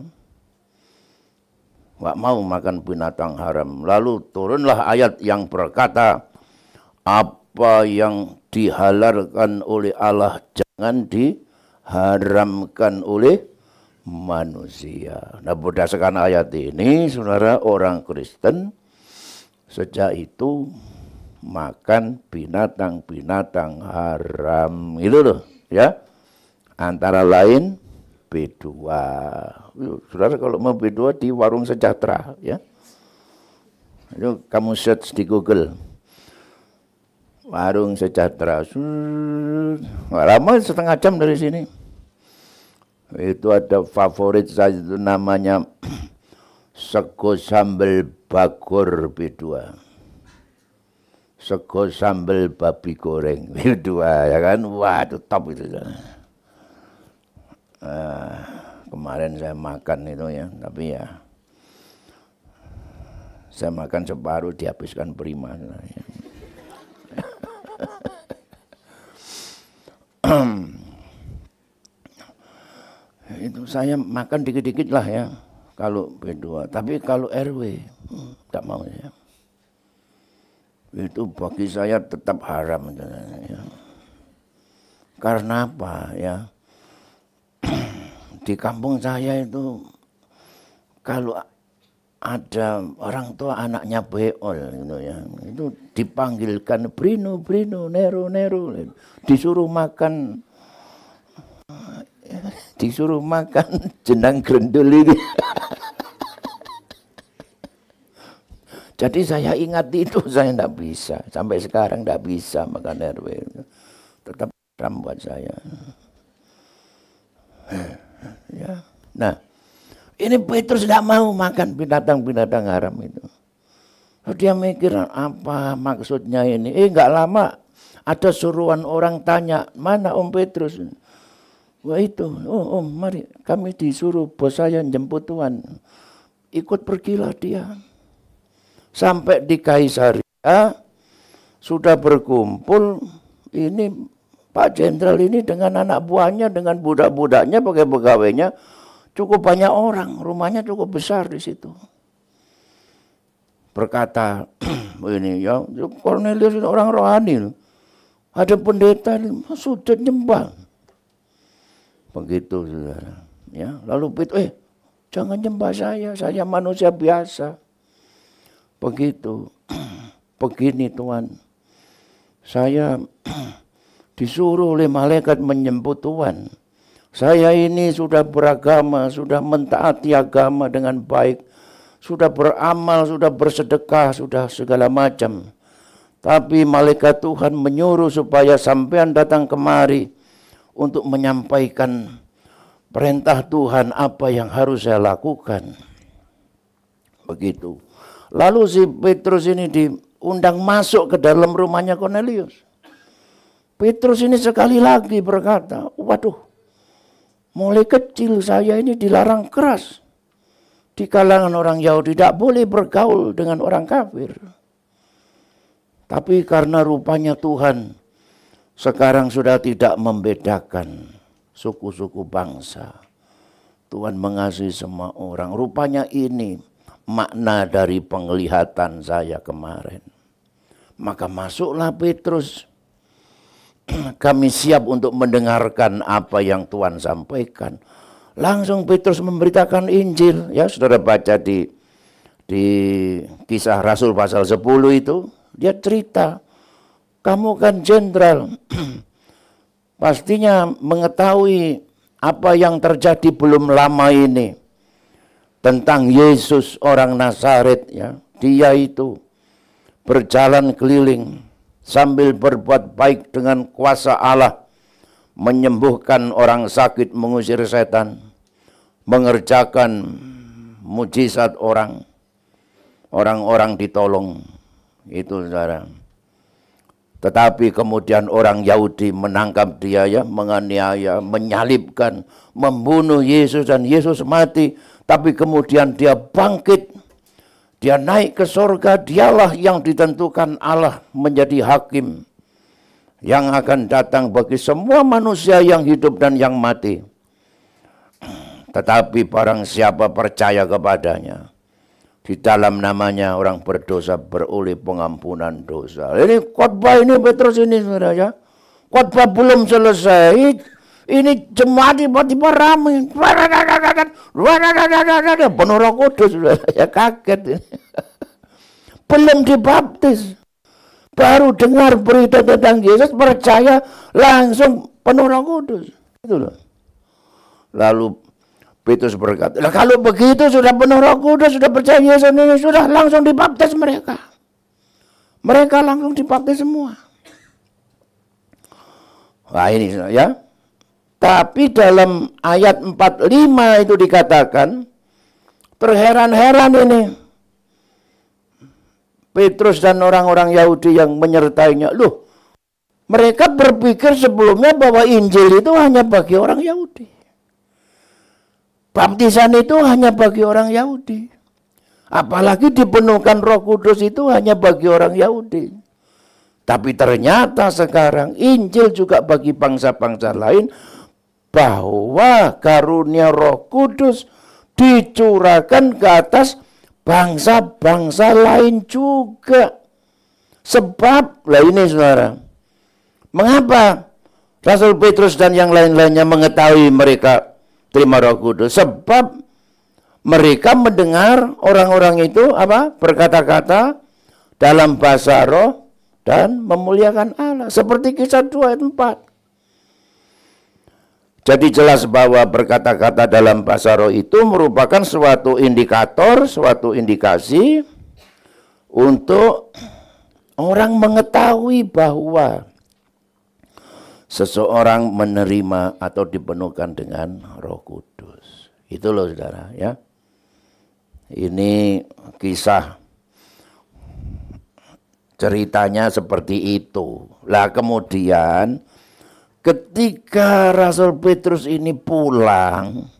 nggak mau makan binatang haram. Lalu turunlah ayat yang berkata, apa yang dihalalkan oleh Allah jangan diharamkan oleh manusia. Nah, berdasarkan ayat ini, saudara, orang Kristen sejak itu makan binatang-binatang haram. Itu loh, ya. Antara lain B2. Saudara kalau mau B2 di Warung Sejahtera, ya. Itu kamu search di Google. Warung Sejahtera. Lama, setengah jam dari sini. Itu ada favorit saya itu namanya sego sambal bagor B2. Sego sambal babi goreng B2 ya kan. Wah, itu top itu. Kemarin saya makan itu ya, tapi ya saya makan separuh dihabiskan prima. Itu saya makan dikit-dikit lah ya kalau B2, tapi kalau RW tak mau ya. Itu bagi saya tetap haram ya. Karena apa ya? Di kampung saya itu kalau ada orang tua anaknya beol gitu ya, itu dipanggilkan Brino, Brino, Nero, Nero, disuruh makan jenang grendul ini. Jadi saya ingat itu, saya tidak bisa. Sampai sekarang tidak bisa makan RW. Tetap haram buat saya. Ya. Nah, ini Petrus tidak mau makan binatang-binatang haram itu. Dia mikir, apa maksudnya ini? Nggak lama ada suruhan orang tanya, mana Om Petrus? Wah itu, oh Om, mari kami disuruh bos saya jemput Tuhan. Ikut pergilah dia. Sampai di Kaisaria sudah berkumpul ini Pak Jenderal ini dengan anak buahnya, dengan budak-budaknya, pakai pegawainya, cukup banyak orang, rumahnya cukup besar di situ. Berkata, ini ya Cornelius orang rohani, ada pendeta sujud nyembah. Begitu saudara. Ya, lalu Petrus, jangan nyembah saya manusia biasa. Begitu, begini Tuhan, Saya disuruh oleh malaikat menyebut Tuhan. Saya ini sudah beragama, sudah mentaati agama dengan baik, sudah beramal, sudah bersedekah, sudah segala macam. Tapi malaikat Tuhan menyuruh supaya sampean datang kemari untuk menyampaikan perintah Tuhan apa yang harus saya lakukan. Begitu. Lalu si Petrus ini diundang masuk ke dalam rumahnya Kornelius. Petrus ini sekali lagi berkata, waduh, mulai kecil saya ini dilarang keras. Di kalangan orang Yahudi tidak boleh bergaul dengan orang kafir. Tapi karena rupanya Tuhan sekarang sudah tidak membedakan suku-suku bangsa. Tuhan mengasihi semua orang. Rupanya ini makna dari penglihatan saya kemarin. Maka masuklah Petrus. Kami siap untuk mendengarkan apa yang Tuhan sampaikan. Langsung Petrus memberitakan Injil. Ya, saudara baca di Kisah Rasul pasal 10 itu. Dia cerita, kamu kan jenderal. Pastinya mengetahui apa yang terjadi belum lama ini. Tentang Yesus orang Nazaret. Ya. Dia itu berjalan keliling sambil berbuat baik dengan kuasa Allah, menyembuhkan orang sakit, mengusir setan, mengerjakan mujizat orang-orang ditolong. Itu saudara. Tetapi kemudian orang Yahudi menangkap dia, ya, menganiaya, menyalibkan, membunuh Yesus, dan Yesus mati. Tapi kemudian dia bangkit. Dia naik ke surga, dialah yang ditentukan Allah menjadi hakim yang akan datang bagi semua manusia yang hidup dan yang mati. Tetapi barang siapa percaya kepadanya, di dalam namanya orang berdosa beroleh pengampunan dosa. Ini khotbah ini Petrus ini, saudara, ya. Khotbah belum selesai. Ini jemaat tiba-tiba ramai. Penuh Roh Kudus, ya kaget. Belum dibaptis. Baru dengar berita tentang Yesus, percaya, langsung penuh Roh Kudus. Itu loh. Lalu Petrus berkata, kalau begitu sudah penuh Roh Kudus, sudah percaya Yesus ini, sudah langsung dibaptis mereka. Mereka langsung dibaptis semua. Wah ini ya. Tapi dalam ayat 45 itu dikatakan, terheran-heran ini Petrus dan orang-orang Yahudi yang menyertainya. Loh, mereka berpikir sebelumnya bahwa Injil itu hanya bagi orang Yahudi. Baptisan itu hanya bagi orang Yahudi. Apalagi dipenuhkan Roh Kudus itu hanya bagi orang Yahudi. Tapi ternyata sekarang Injil juga bagi bangsa-bangsa lain, bahwa karunia Roh Kudus dicurahkan ke atas bangsa-bangsa lain juga. Sebab, lah ini saudara, mengapa Rasul Petrus dan yang lain-lainnya mengetahui mereka terima Roh Kudus? Sebab mereka mendengar orang-orang itu berkata-kata dalam bahasa roh dan memuliakan Allah. Seperti Kisah 2 ayat 4. Jadi jelas bahwa berkata-kata dalam bahasa roh itu merupakan suatu indikator, suatu indikasi untuk orang mengetahui bahwa seseorang menerima atau dipenuhkan dengan Roh Kudus. Itu loh saudara, ya. Ini kisah ceritanya seperti itu. Lah kemudian ketika Rasul Petrus ini pulang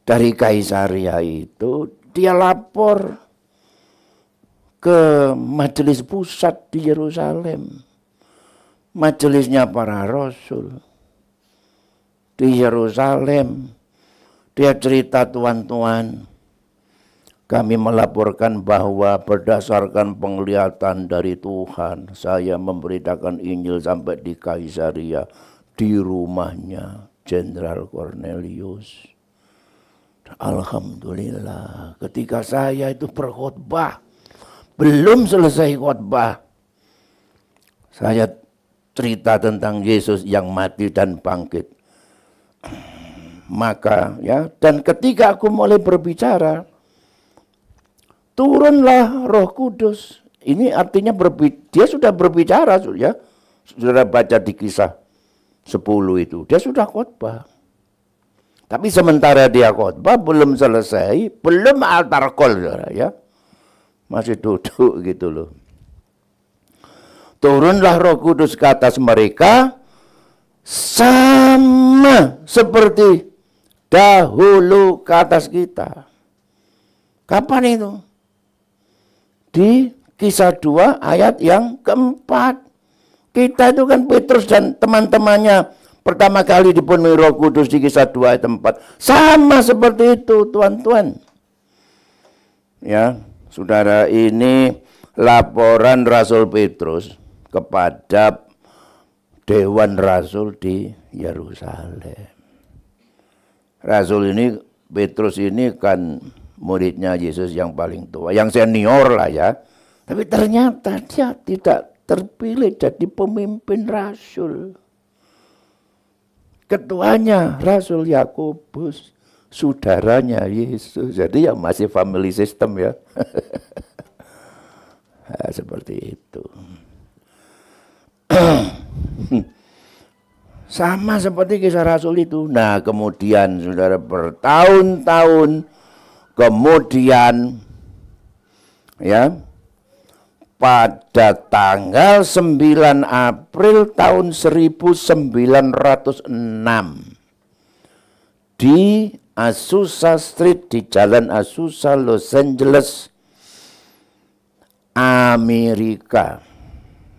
dari Kaisaria itu, dia lapor ke majelis pusat di Yerusalem. Majelisnya para rasul di Yerusalem. Dia cerita, tuan-tuan, kami melaporkan bahwa berdasarkan penglihatan dari Tuhan, saya memberitakan Injil sampai di Kaisaria, di rumahnya Jenderal Kornelius. Alhamdulillah, ketika saya itu berkhotbah, belum selesai khotbah, Saya cerita tentang Yesus yang mati dan bangkit. Maka ya, dan ketika aku mulai berbicara, turunlah Roh Kudus. Ini artinya dia sudah berbicara, ya. Saudara baca di Kisah 10 itu, dia sudah khotbah. Tapi sementara dia khotbah belum selesai, belum altar call, ya. Masih duduk gitu loh. Turunlah Roh Kudus ke atas mereka sama seperti dahulu ke atas kita. Kapan itu? Di Kisah 2 ayat yang keempat. Kita itu kan Petrus dan teman-temannya pertama kali dipenuhi Roh Kudus di Kisah 2 ayat 4. Sama seperti itu, tuan-tuan. Ya, saudara, ini laporan Rasul Petrus kepada Dewan Rasul di Yerusalem. Rasul ini, Petrus ini kan muridnya Yesus yang paling tua, yang senior lah ya. Tapi ternyata dia tidak terpilih jadi pemimpin rasul. Ketuanya Rasul Yakobus, saudaranya Yesus. Jadi ya masih family system ya. Nah, seperti itu. Sama seperti kisah Rasul itu. Nah, kemudian saudara, bertahun-tahun kemudian ya, pada tanggal 9 April tahun 1906 di Azusa Street, di Jalan Azusa, Los Angeles, Amerika.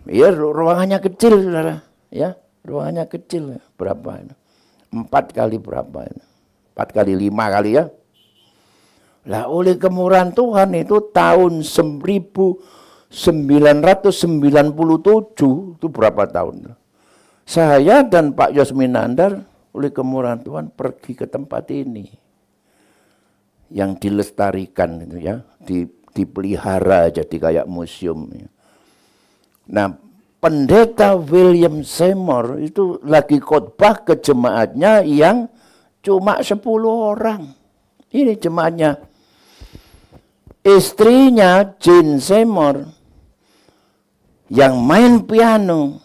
Ya, ruangannya kecil, saudara. Ya, ruangannya kecil. Berapa ini? 4 kali berapa ini? 4 kali 5 kali ya. Lah, oleh kemurahan Tuhan itu tahun 1997, itu berapa tahun? Saya dan Pak Yosminandar oleh kemurahan Tuhan pergi ke tempat ini. Yang dilestarikan itu ya, dipelihara jadi kayak museum. Nah, Pendeta William Seymour itu lagi khotbah ke jemaatnya yang cuma 10 orang. Ini jemaatnya. Istrinya Jane Seymour yang main piano,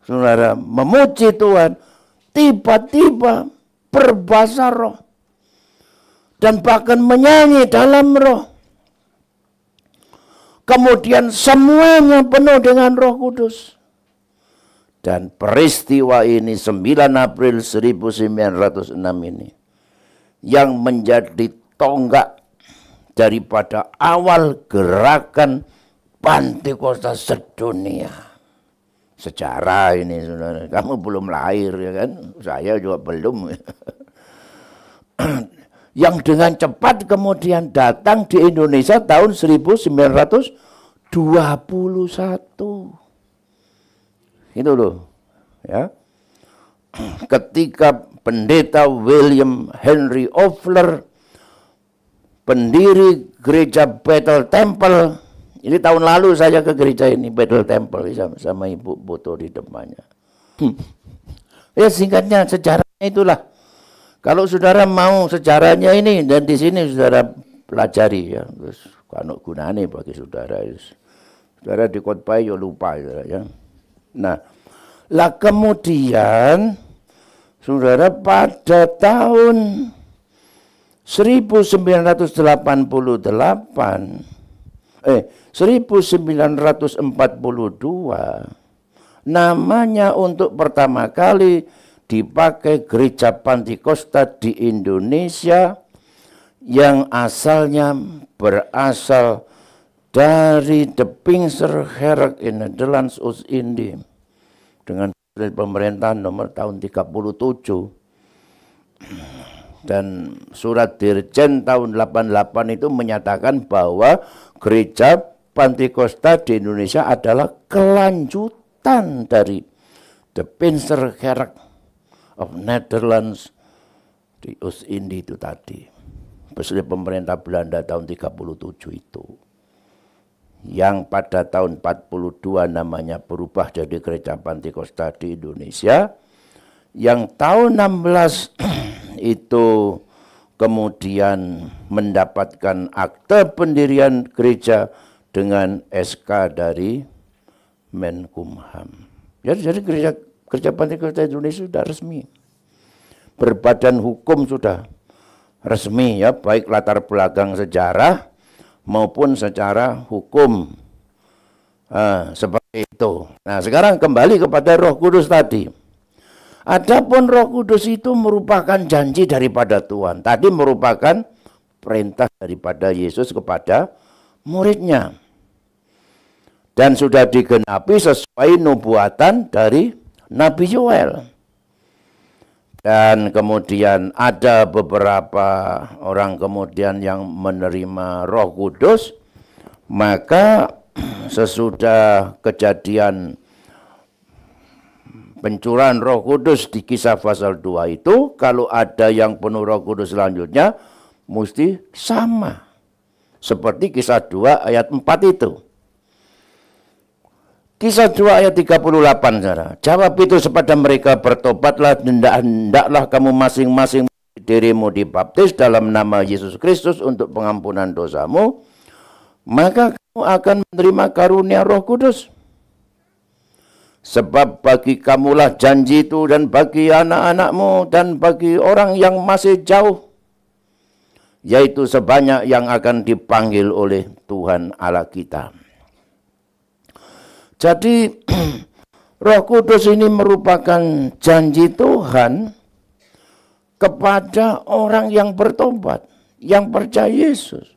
saudara, memuji Tuhan, tiba-tiba berbahasa roh dan bahkan menyanyi dalam roh. Kemudian semuanya penuh dengan Roh Kudus. Dan peristiwa ini 9 April 1906 ini yang menjadi tonggak daripada awal gerakan Pentakosta sedunia. Sejarah ini, saudara. Kamu belum lahir ya kan? Saya juga belum. Yang dengan cepat kemudian datang di Indonesia tahun 1921. Itu loh. Ya. Ketika Pendeta William Henry Ofler, pendiri gereja Bethel Temple, ini tahun lalu saya ke gereja ini, Bethel Temple, sama Ibu foto di depannya. Ya, singkatnya sejarahnya itulah. Kalau saudara mau sejarahnya ini, dan di sini saudara pelajari ya, terus kalau gunanya bagi saudara, saudara dikhotbah ya lupa ya. Nah, lah kemudian saudara pada tahun 1942 namanya untuk pertama kali dipakai gereja Pentakosta di Indonesia yang asalnya berasal dari de Pinksterkerk in Nederlands Oost-Indie dengan pemerintahan nomor tahun 37 dan surat Dirjen tahun 88 itu menyatakan bahwa gereja Pentakosta di Indonesia adalah kelanjutan dari de Pinksterkerk of Netherlands di Oost-Indie itu tadi. Bersama pemerintah Belanda tahun 37 itu. yang pada tahun 42 namanya berubah jadi Gereja Pantikosta di Indonesia, yang tahun 16 itu kemudian mendapatkan akte pendirian gereja dengan SK dari Menkumham. Jadi gereja Pantikosta Indonesia sudah resmi, berbadan hukum sudah resmi ya, baik latar belakang sejarah maupun secara hukum. Seperti itu. Nah, sekarang kembali kepada Roh Kudus tadi. Adapun Roh Kudus itu merupakan janji daripada Tuhan. Tadi merupakan perintah daripada Yesus kepada muridnya. Dan sudah digenapi sesuai nubuatan dari Nabi Yoel. Dan kemudian ada beberapa orang kemudian yang menerima Roh Kudus, maka sesudah kejadian pencurahan Roh Kudus di Kisah pasal 2 itu, kalau ada yang penuh Roh Kudus selanjutnya mesti sama seperti Kisah 2 ayat 4 itu. Kisah 2 ayat 38, saudara. Jawab itu kepada mereka, bertobatlah, hendaklah kamu masing-masing dirimu dibaptis dalam nama Yesus Kristus untuk pengampunan dosamu, maka kamu akan menerima karunia Roh Kudus. Sebab bagi kamulah janji itu, dan bagi anak-anakmu, dan bagi orang yang masih jauh, yaitu sebanyak yang akan dipanggil oleh Tuhan Allah kita. Jadi Roh Kudus ini merupakan janji Tuhan kepada orang yang bertobat, yang percaya Yesus,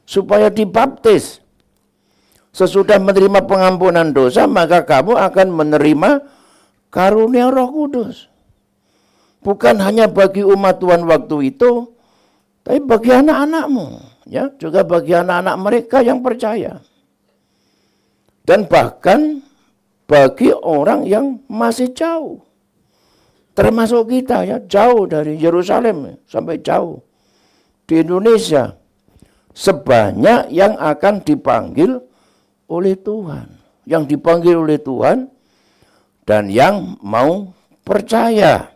supaya dibaptis. Sesudah menerima pengampunan dosa, maka kamu akan menerima karunia Roh Kudus. Bukan hanya bagi umat Tuhan waktu itu, tapi bagi anak-anakmu, ya, juga bagi anak-anak mereka yang percaya. Dan bahkan bagi orang yang masih jauh, termasuk kita ya, jauh dari Yerusalem sampai jauh di Indonesia, sebanyak yang akan dipanggil oleh Tuhan, yang dipanggil oleh Tuhan dan yang mau percaya,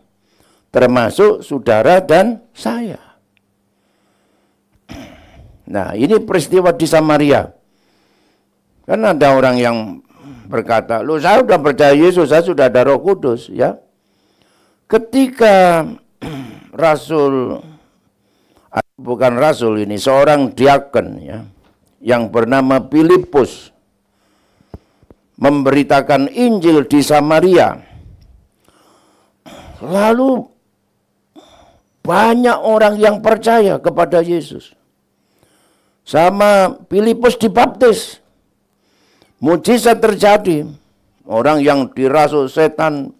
termasuk saudara dan saya. Nah, ini peristiwa di Samaria. Kan ada orang yang berkata, loh saya sudah percaya Yesus, saya sudah ada Roh Kudus, ya. Ketika seorang diaken ya, yang bernama Filipus memberitakan Injil di Samaria, lalu banyak orang yang percaya kepada Yesus. Sama Filipus dibaptis. Mujizat terjadi, orang yang dirasuk setan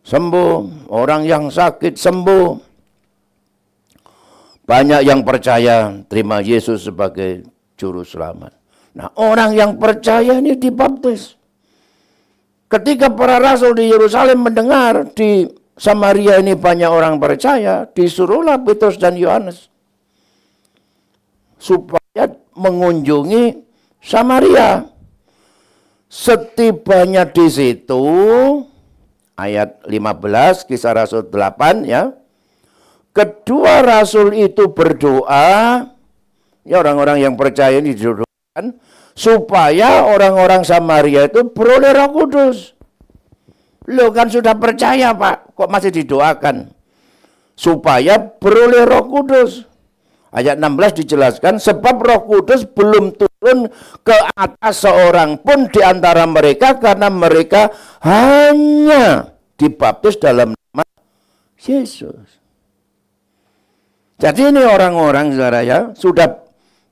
sembuh, orang yang sakit sembuh. Banyak yang percaya terima Yesus sebagai juru selamat. Nah, orang yang percaya ini dibaptis. Ketika para rasul di Yerusalem mendengar di Samaria ini banyak orang percaya, disuruhlah Petrus dan Yohanes supaya mengunjungi Samaria. Setibanya di situ, ayat 15 Kisah Rasul 8 ya, kedua rasul itu berdoa, ya orang-orang yang percaya ini didoakan supaya orang-orang Samaria itu beroleh Roh Kudus. Loh kan sudah percaya Pak, kok masih didoakan? Supaya beroleh Roh Kudus. Ayat 16 dijelaskan, sebab Roh Kudus belum turun ke atas seorang pun di antara mereka, karena mereka hanya dibaptis dalam nama Yesus. Jadi ini orang-orang saudara ya, sudah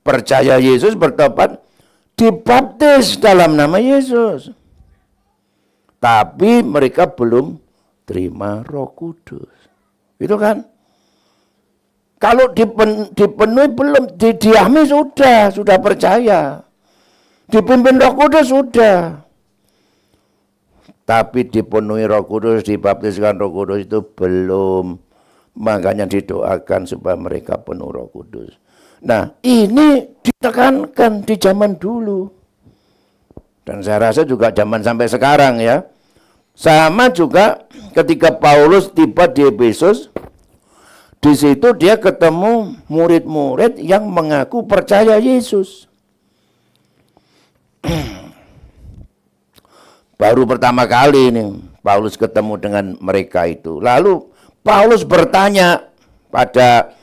percaya Yesus, bertobat, dibaptis dalam nama Yesus. Tapi mereka belum terima Roh Kudus. Itu kan? Kalau dipenuhi belum, didiami sudah percaya. Dipimpin Roh Kudus sudah. Tapi dipenuhi Roh Kudus, dibaptiskan Roh Kudus itu belum. Makanya didoakan supaya mereka penuh Roh Kudus. Nah, ini ditekankan di zaman dulu. Dan saya rasa juga zaman sampai sekarang ya. Sama juga ketika Paulus tiba di Efesus, di situ dia ketemu murid-murid yang mengaku percaya Yesus. Baru pertama kali ini Paulus ketemu dengan mereka itu. Lalu Paulus bertanya pada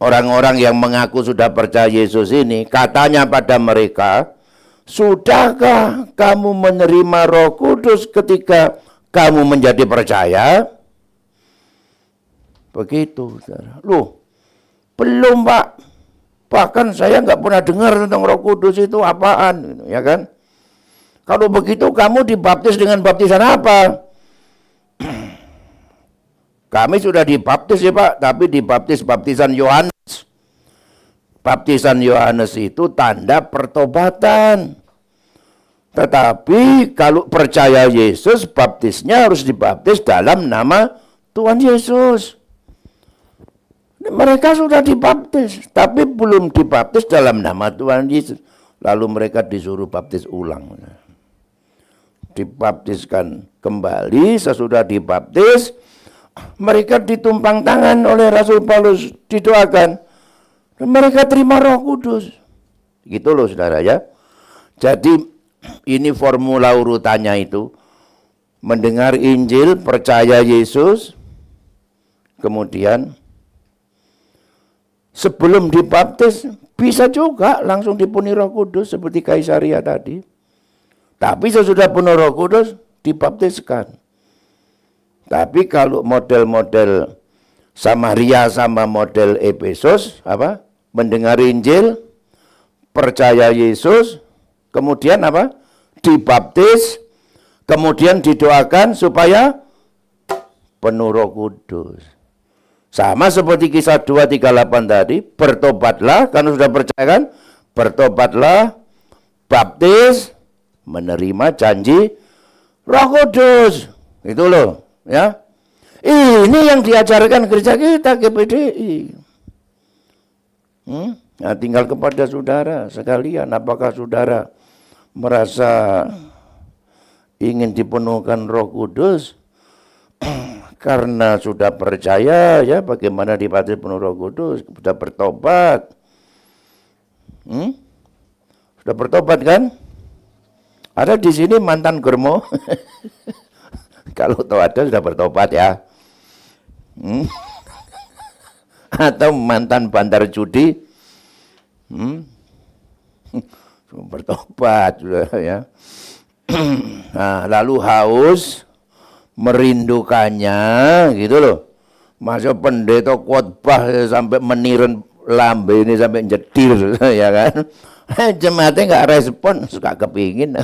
orang-orang yang mengaku sudah percaya Yesus ini, katanya pada mereka, sudahkah kamu menerima Roh Kudus ketika kamu menjadi percaya? Begitu, saudara. Loh, belum Pak. Bahkan saya nggak pernah dengar tentang Roh Kudus itu apaan, ya kan? Kalau begitu kamu dibaptis dengan baptisan apa? Kami sudah dibaptis ya Pak, tapi dibaptis baptisan Yohanes. Baptisan Yohanes itu tanda pertobatan. Tetapi kalau percaya Yesus, baptisnya harus dibaptis dalam nama Tuhan Yesus. Mereka sudah dibaptis, tapi belum dibaptis dalam nama Tuhan Yesus. Lalu mereka disuruh baptis ulang. Dibaptiskan kembali, sesudah dibaptis, mereka ditumpang tangan oleh Rasul Paulus, didoakan. Dan mereka terima Roh Kudus. Gitu loh saudara ya. Jadi ini formula urutannya itu. Mendengar Injil, percaya Yesus. Kemudian sebelum dibaptis bisa juga langsung dipenuhi Roh Kudus seperti Kaisaria tadi. Tapi sesudah penuh Roh Kudus dibaptiskan. Tapi kalau model-model Samaria sama model Efesus apa? Mendengar Injil, percaya Yesus, kemudian apa? Dibaptis, kemudian didoakan supaya penuh Roh Kudus. Sama seperti kisah 2:38 tadi, bertobatlah karena sudah percaya kan? Bertobatlah, baptis, menerima janji Roh Kudus. Itu loh, ya. Ini yang diajarkan gereja kita GPDI. Nah, tinggal kepada saudara sekalian, apakah saudara merasa ingin dipenuhkan Roh Kudus karena sudah percaya ya bagaimana dibaptis penuh Roh Kudus, sudah bertobat. Sudah bertobat kan? Ada di sini mantan germo. Kalau tahu ada sudah bertobat ya. Atau mantan bandar judi. Bertobat sudah ya. Nah, lalu haus merindukannya gitu loh. Masa pendeta khotbah sampai meniren lambe ini sampai jedir ya kan. Jemaatnya nggak respon, suka kepingin.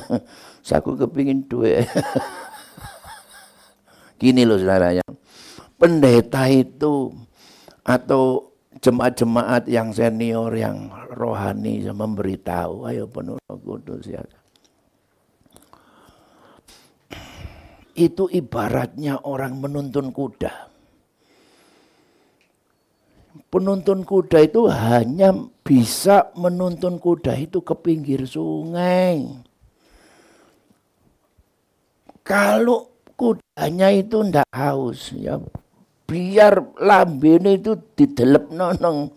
Aku kepingin duit. Gini loh saudaranya. Pendeta itu atau jemaat-jemaat yang senior, yang rohani memberitahu, ayo penuh Roh Kudus ya. Itu ibaratnya orang menuntun kuda. Penuntun kuda itu hanya bisa menuntun kuda itu ke pinggir sungai. Kalau kudanya itu ndak haus, ya biar lambene itu didelep nonong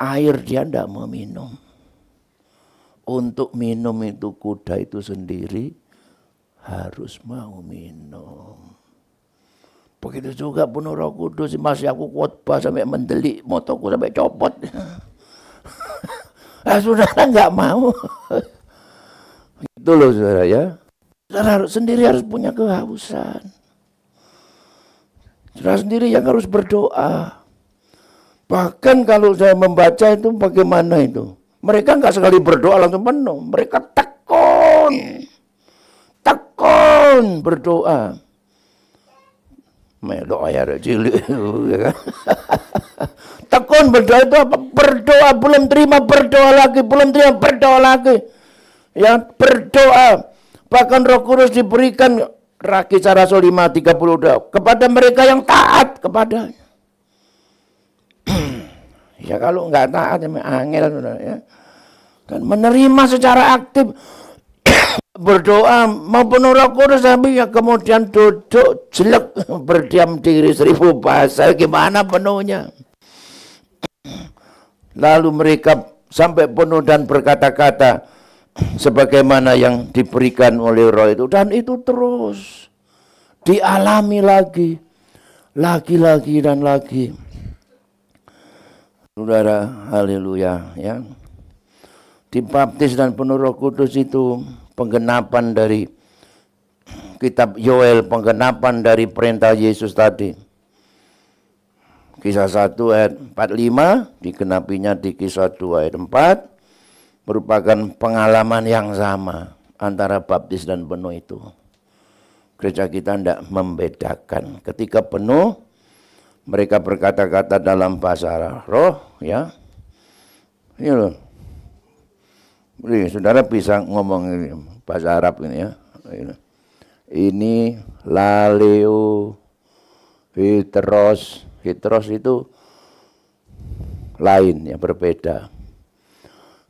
air, dia ndak mau minum. Untuk minum itu kuda itu sendiri harus mau minum. Begitu juga penuh Roh Kudus, masih aku khotbah sampai mendelik, motoku sampai copot. Nah, saudara nggak mau. Itu loh saudara ya. Saudara sendiri harus punya kehausan. Saudara sendiri yang harus berdoa. Bahkan kalau saya membaca itu bagaimana itu. Mereka nggak sekali berdoa langsung penuh. Mereka tekun berdoa. Doa ya cilik. Tekun berdoa itu apa? Berdoa belum terima, berdoa lagi, belum terima, berdoa lagi. Ya, berdoa. Bahkan Roh Kudus diberikan Kisah Rasul 5:32 kepada mereka yang taat kepadanya. Ya kalau nggak taat ya angel ya. Dan menerima secara aktif berdoa mau penuh Roh Kudus, tapi ya kemudian duduk jelek berdiam diri 1000 bahasa, gimana penuhnya? Lalu mereka sampai penuh dan berkata-kata sebagaimana yang diberikan oleh Roh itu, dan itu terus dialami lagi dan lagi. Saudara, haleluya ya. Dibaptis dan penuh Roh Kudus itu penggenapan dari kitab Yoel, penggenapan dari perintah Yesus tadi. Kisah 1 ayat 45 digenapinya di Kisah 2 ayat 4, merupakan pengalaman yang sama antara baptis dan penuh itu. Gereja kita tidak membedakan. Ketika penuh, mereka berkata-kata dalam bahasa roh, ya. Ini loh. Saudara bisa ngomong ini, bahasa Arab ini ya. Ini laleo, hitros itu lain ya, berbeda.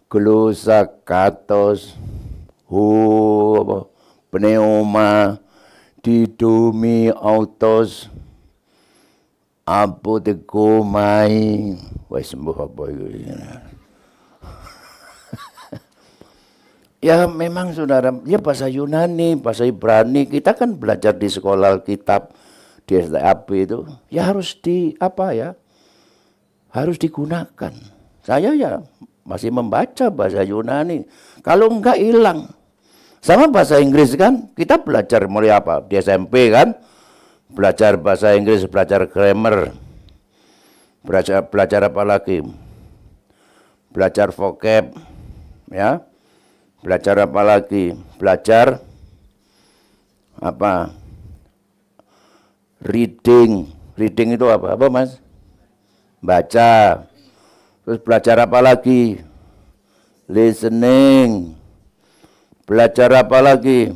Glosakatos, pneuma, didomi autos, apotekomai, wes sembuh apa itu? Ya memang saudara, ya bahasa Yunani, bahasa Ibrani, kita kan belajar di sekolah Alkitab di STAB itu, ya harus harus digunakan. Saya ya masih membaca bahasa Yunani, kalau enggak hilang. Sama bahasa Inggris kan, kita belajar mulai apa? Di SMP kan, belajar bahasa Inggris, belajar grammar, belajar apa lagi? Belajar vocab, ya. Belajar apa lagi? Belajar apa? Reading. Reading itu apa? Apa Mas? Baca. Terus belajar apa lagi? Listening. Belajar apa lagi?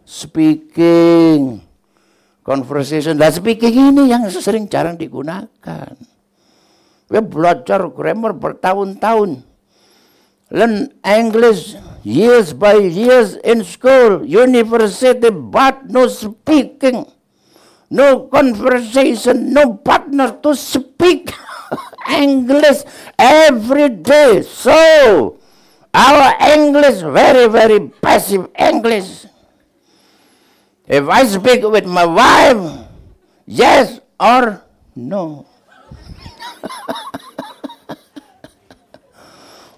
Speaking. Conversation. Nah, speaking ini yang sering jarang digunakan. Ya belajar grammar bertahun-tahun. Learn English years by years in school, university, but no speaking, no conversation, no partner to speak English every day. So, our English very, very passive English. If I speak with my wife, yes or no.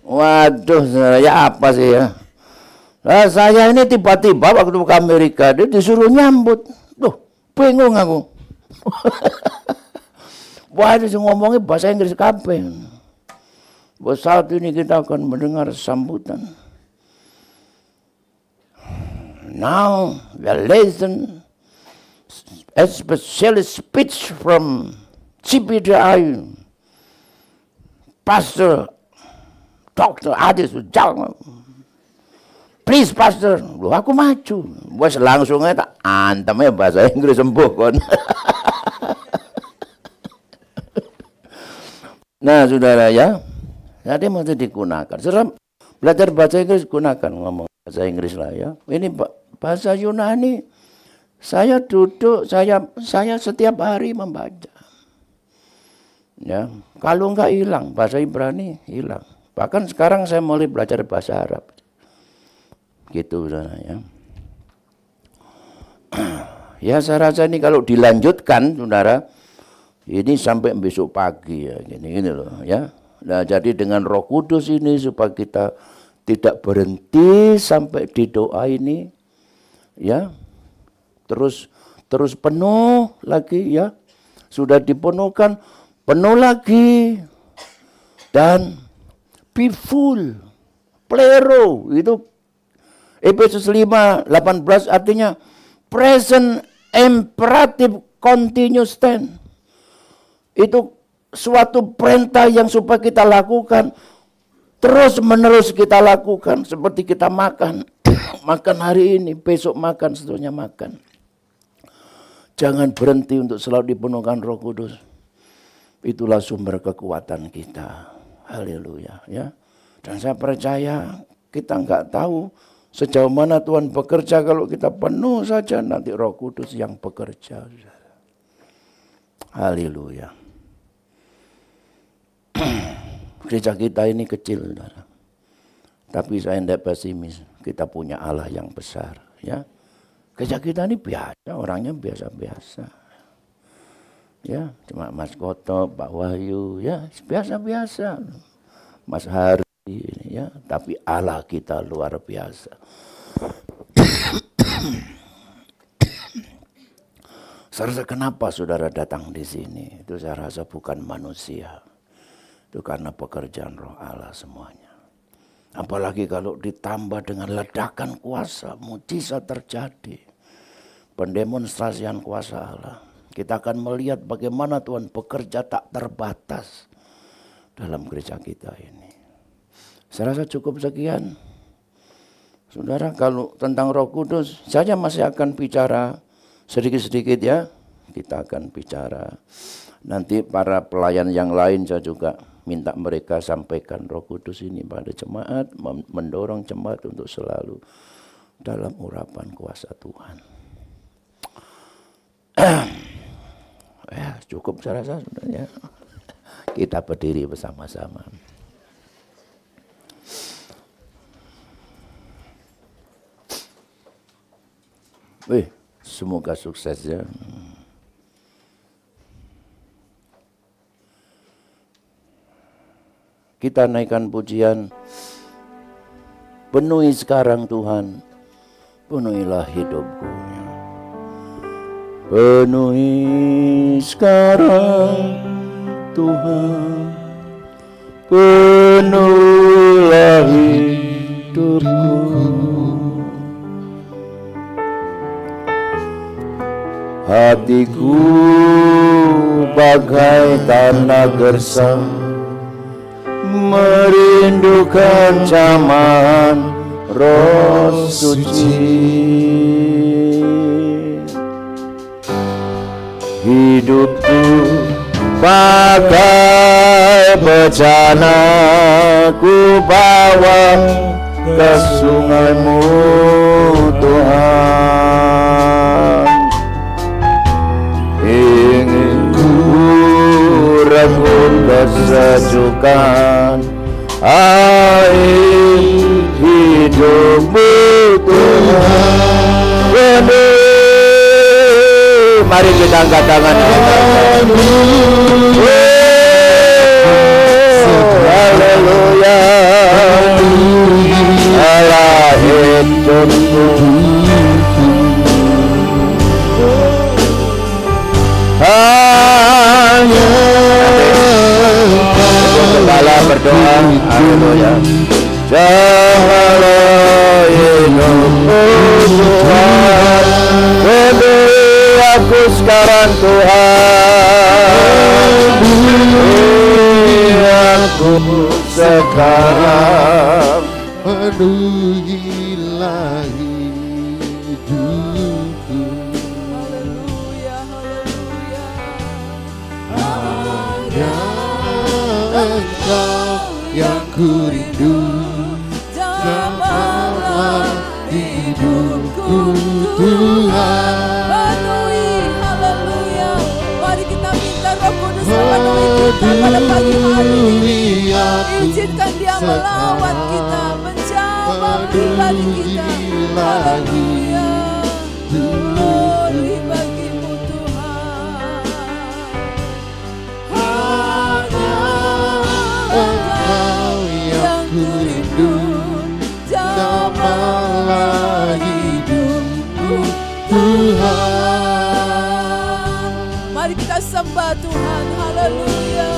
Waduh, ya apa sih ya? Nah, saya ini tiba-tiba waktu ke Amerika, dia disuruh nyambut. Duh, bingung aku. Wah, itu ngomongnya bahasa Inggris kabeh. Bahwa saat ini kita akan mendengar sambutan. Now, we listen especially speech from CPDI, Pastor Dr. Adis Ujang. Please Pastor, loh aku maju. Wes langsung aja tak antemnya bahasa Inggris sembuh kon. Nah saudara ya, jadi mesti digunakan. Serem belajar bahasa Inggris gunakan, ngomong bahasa Inggris lah ya. Ini bahasa Yunani. Saya duduk, saya setiap hari membaca. Ya, kalau enggak hilang bahasa Ibrani hilang. Bahkan sekarang saya mulai belajar bahasa Arab. Gitu saudara ya. Ya saya rasa ini kalau dilanjutkan saudara, ini sampai besok pagi ya, gini loh ya. Nah jadi dengan Roh Kudus ini supaya kita tidak berhenti sampai di doa ini, ya. Terus penuh lagi ya. Sudah dipenuhkan, penuh lagi dan be full, plero, itu Efesus 5:18 artinya present imperative continuous tense. Itu suatu perintah yang supaya kita lakukan, terus menerus kita lakukan, seperti kita makan, makan hari ini, besok makan, seterusnya makan. Jangan berhenti untuk selalu dipenuhkan Roh Kudus. Itulah sumber kekuatan kita. Haleluya ya. Dan saya percaya kita nggak tahu Sejauh mana Tuhan bekerja kalau kita penuh saja, nanti Roh Kudus yang bekerja. Haleluya. Gereja kita ini kecil, saudara. Tapi saya tidak pesimis, kita punya Allah yang besar. Ya, gereja kita ini biasa, orangnya biasa-biasa. Ya, cuma Mas Koto, Pak Wahyu, ya biasa-biasa. Mas Hari, ya, tapi Allah kita luar biasa. Saya rasa kenapa saudara datang di sini? Itu saya rasa bukan manusia. Itu karena pekerjaan Roh Allah semuanya. Apalagi kalau ditambah dengan ledakan kuasa, mujizat terjadi. Pendemonstrasian kuasa Allah. Kita akan melihat bagaimana Tuhan bekerja tak terbatas dalam gereja kita ini. Saya rasa cukup sekian. Saudara, kalau tentang Roh Kudus, saya masih akan bicara sedikit-sedikit ya. Kita akan bicara. Nanti para pelayan yang lain saya juga minta mereka sampaikan Roh Kudus ini pada jemaat, mendorong jemaat untuk selalu dalam urapan kuasa Tuhan. Ya, cukup saya rasa sebenarnya. Kita berdiri bersama-sama. Semoga sukses ya. Kita naikkan pujian. Penuhi sekarang Tuhan, penuhilah hidupku. Penuhi sekarang Tuhan, penuhilah hidupku. Hatiku bagai tanah gersang, merindukan zaman Roh Suci. Hidupku bagai bejana, ku bawa ke sungai-Mu Tuhan. Ingin ku renggut kesejukan air hidup-Mu Tuhan. Mari kita angkat tangan kita. Haleluya. Allah hidupku. Hanya Kepala berdoa. Haleluya. Janganlah hidupku Tuhan, penuhi aku sekarang Tuhan, penuhi aku sekarang, penuhilah hidupku. Haleluya, haleluya. Hanya Engkau yang ku rindu, jamahlah hidupku Tuhan. Penuhi, haleluya. Mari kita minta Roh Kudus memenuhi kita pada pagi hari ini. Izinkan Dia melawat kita, menjamah pribadi kita. Haleluya. Glory bagi-Mu Tuhan. Hanya Engkau yang ku rindu, jamahlah hidupku Tuhan. Mari kita sembah Tuhan, haleluya.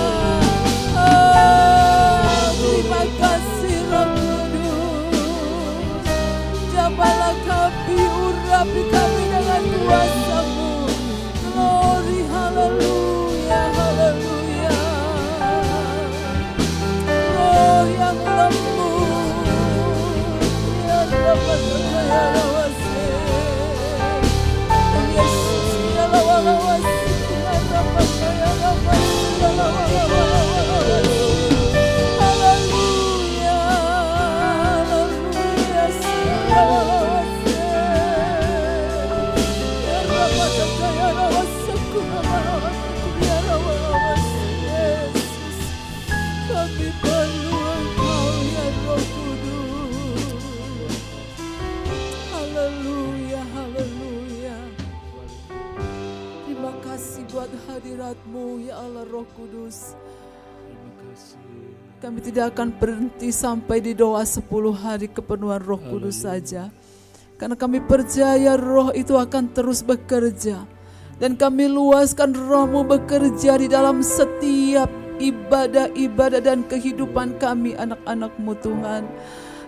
Oh, terima kasih Roh Kudus. Jamahlah kami, urapi kami dengan kuasa-Mu. Glory, haleluya, haleluya. Oh, yang lembut, yang dapat saya lawasi. Yesus, ya lawasi. Haleluya, haleluya, hadirat-Mu ya Allah Roh Kudus. Kami tidak akan berhenti sampai di doa 10 hari kepenuhan Roh Kudus saja. Karena kami percaya Roh itu akan terus bekerja. Dan kami luaskan Roh-Mu bekerja di dalam setiap ibadah-ibadah dan kehidupan kami anak-anak-Mu Tuhan.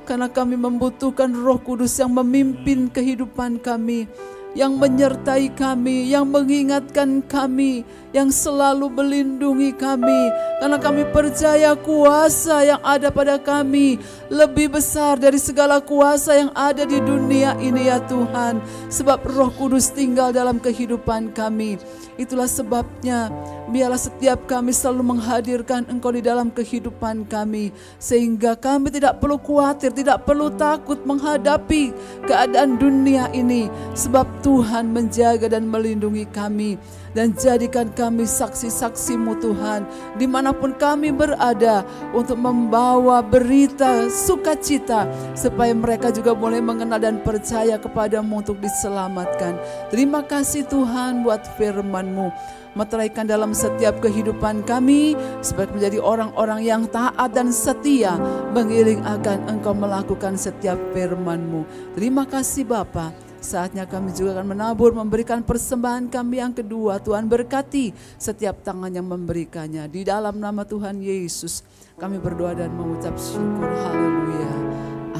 Karena kami membutuhkan Roh Kudus yang memimpin kehidupan kami, yang menyertai kami, yang mengingatkan kami, yang selalu melindungi kami. Karena kami percaya kuasa yang ada pada kami lebih besar dari segala kuasa yang ada di dunia ini ya Tuhan. Sebab Roh Kudus tinggal dalam kehidupan kami. Itulah sebabnya biarlah setiap kami selalu menghadirkan Engkau di dalam kehidupan kami. Sehingga kami tidak perlu khawatir, tidak perlu takut menghadapi keadaan dunia ini. Sebab Tuhan menjaga dan melindungi kami. Dan jadikan kami saksi-saksi-Mu Tuhan dimanapun kami berada, untuk membawa berita sukacita supaya mereka juga boleh mengenal dan percaya kepada-Mu untuk diselamatkan. Terima kasih Tuhan buat firman-Mu, meteraikan dalam setiap kehidupan kami supaya menjadi orang-orang yang taat dan setia mengiring akan Engkau melakukan setiap firman-Mu. Terima kasih Bapa. Saatnya kami juga akan menabur, memberikan persembahan kami yang kedua. Tuhan berkati setiap tangan yang memberikannya. Di dalam nama Tuhan Yesus kami berdoa dan mengucap syukur. Haleluya.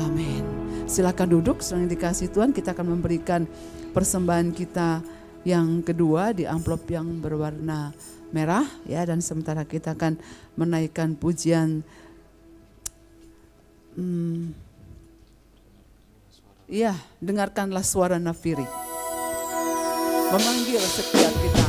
Amin. Silakan duduk. Selain dikasih Tuhan, kita akan memberikan persembahan kita yang kedua di amplop yang berwarna merah ya. Dan sementara kita akan menaikkan pujian ya, dengarkanlah suara nafiri memanggil setiap kita.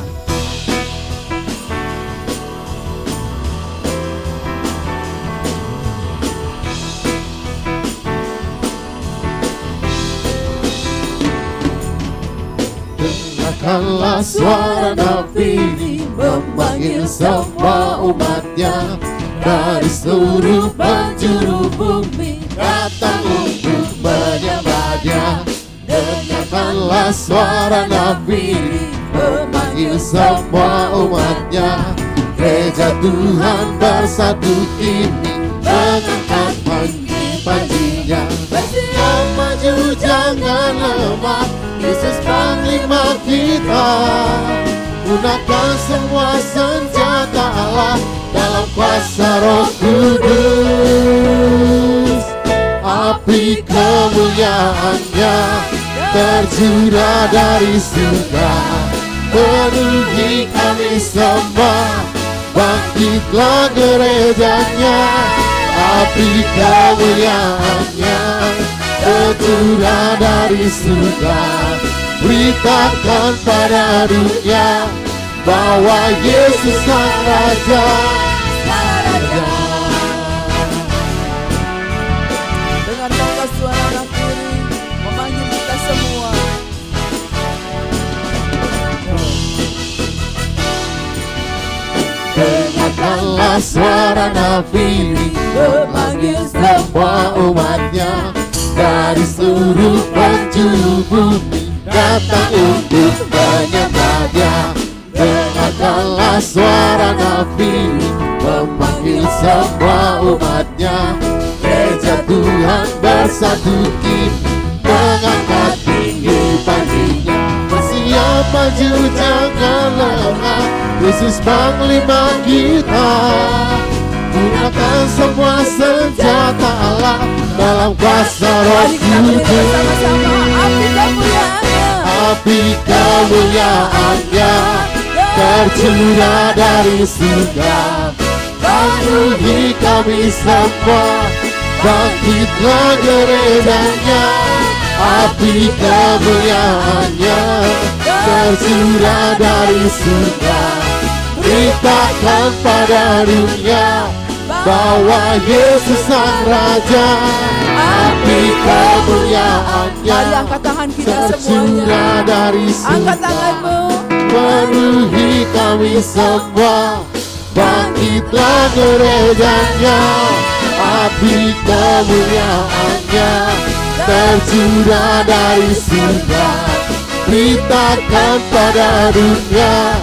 Dengarkanlah suara nafiri memanggil semua umatnya dari seluruh penjuru bumi, datang untuk menyembahnya. Dengarkanlah suara nafiri memanggil semua umatnya. Gereja Tuhan bersatu kini mengangkat panji-panjinya. Bersiap maju jangan lemah, Yesus panglima kita. Gunakan semua senjata Allah dalam kuasa Roh Kudus. Api kemuliaannya tercurah dari surga, penuhi kami semua. Bangkitlah gerejanya. Api kemuliaannya tercurah dari surga. Beritakan pada dunia bahwa Yesus Sang Raja. Dengarkanlah suara nafiri memanggil kita semua. Dengarkanlah suara nafiri memanggil semua umatnya dari seluruh penjuru bumi, datang untuk menyembahnya. Dengarkanlah suara nafiri memanggil semua umatnya. Gereja Tuhan bersatu kini mengangkat tinggi panjinya. Bersiap maju jangan lengah, Yesus panglima kita. Gunakan semua senjata Allah dalam kuasa Roh Kudus. Api kemuliaannya tercurah dari surga, penuhi kami semua. Bangkitlah gerejanya. Api kemuliaannya tercurah dari surga. Beritakan pada dunia bahwa Yesus Sang Raja. Api kemuliaannya Mari angkat tangan kita semuanya. tercurah dari Angkat surga, tanganmu. penuhi kami semua. Bangkitlah gerejanya. Api kemuliaannya tercurah dari surga. Beritakan pada dunia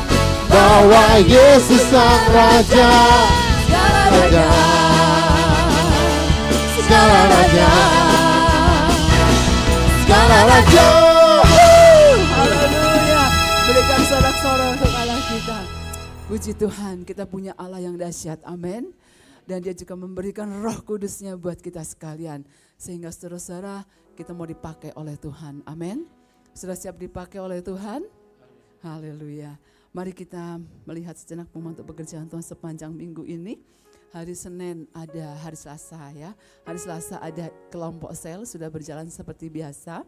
bahwa Yesus Sang Raja, Raja, segala Raja, segala Raja. Haleluya. Berikan sorak-sorai untuk Allah kita. Puji Tuhan, kita punya Allah yang dahsyat. Amin. Dan dia juga memberikan Roh Kudusnya buat kita sekalian. Sehingga saudara-saudara kita mau dipakai oleh Tuhan. Amin. Sudah siap dipakai oleh Tuhan? Haleluya. Mari kita melihat sejenak untuk pekerjaan Tuhan sepanjang minggu ini. Hari Senin ada, hari Selasa ya. Hari Selasa ada kelompok sel sudah berjalan seperti biasa.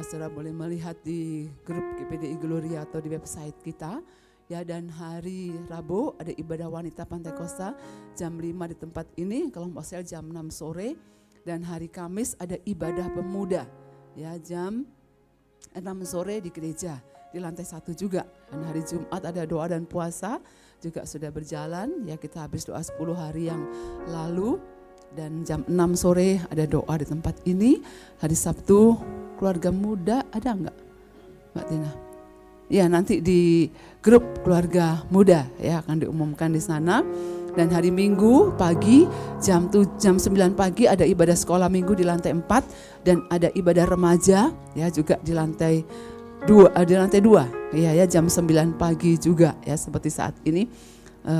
Saudara boleh melihat di grup GPDI Gloria atau di website kita. Ya, dan hari Rabu ada ibadah wanita Pantai Kosta jam 5 di tempat ini, kelompok sel jam 6 sore. Dan hari Kamis ada ibadah pemuda ya jam 6 sore di gereja di lantai 1 juga. Dan hari Jumat ada doa dan puasa juga sudah berjalan ya, kita habis doa 10 hari yang lalu. Dan jam 6 sore ada doa di tempat ini. Hari Sabtu keluarga muda ada enggak Mbak Tina? Ya, nanti di grup keluarga muda ya akan diumumkan di sana. Dan hari Minggu pagi jam 9 pagi ada ibadah sekolah minggu di lantai 4 dan ada ibadah remaja ya juga di lantai 2 ya jam 9 pagi juga ya, seperti saat ini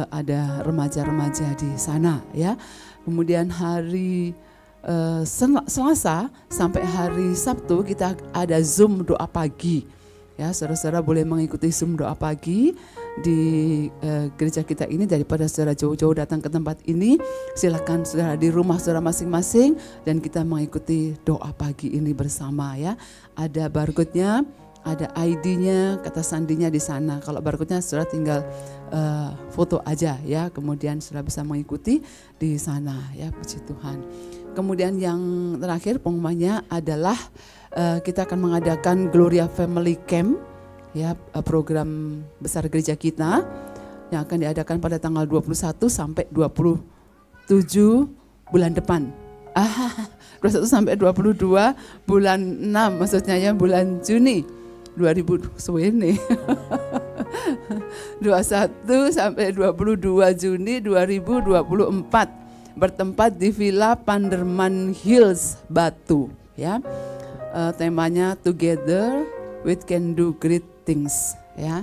ada remaja-remaja di sana ya. Kemudian hari Selasa sampai hari Sabtu kita ada Zoom doa pagi. Ya, saudara-saudara boleh mengikuti Zoom doa pagi di gereja kita ini. Daripada saudara jauh-jauh datang ke tempat ini, silakan saudara di rumah saudara masing-masing dan kita mengikuti doa pagi ini bersama ya. Ada barcode-nya, ada ID-nya, kata sandinya di sana. Kalau barcode-nya saudara tinggal foto aja ya, kemudian saudara bisa mengikuti di sana ya, puji Tuhan. Kemudian yang terakhir pengumumannya adalah kita akan mengadakan Gloria Family Camp ya, program besar gereja kita yang akan diadakan pada tanggal 21 sampai 27 bulan depan. 21 sampai 22 bulan 6 maksudnya ya, bulan Juni 2021 sampai 22 Juni 2024 bertempat di Villa Panderman Hills Batu ya. Temanya Together We Can Do Great Things ya.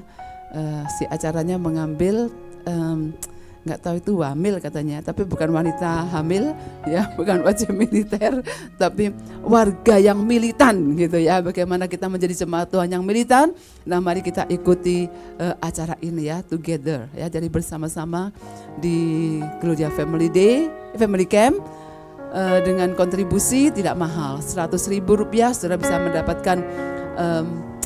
Si acaranya mengambil nggak tahu itu wamil katanya, tapi bukan wanita hamil ya, bukan wajib militer, tapi warga yang militan gitu ya. Bagaimana kita menjadi jemaat Tuhan yang militan? Nah, mari kita ikuti acara ini ya, Together ya, jadi bersama-sama di Gloria Family Camp. Dengan kontribusi tidak mahal, Rp100.000 saudara bisa mendapatkan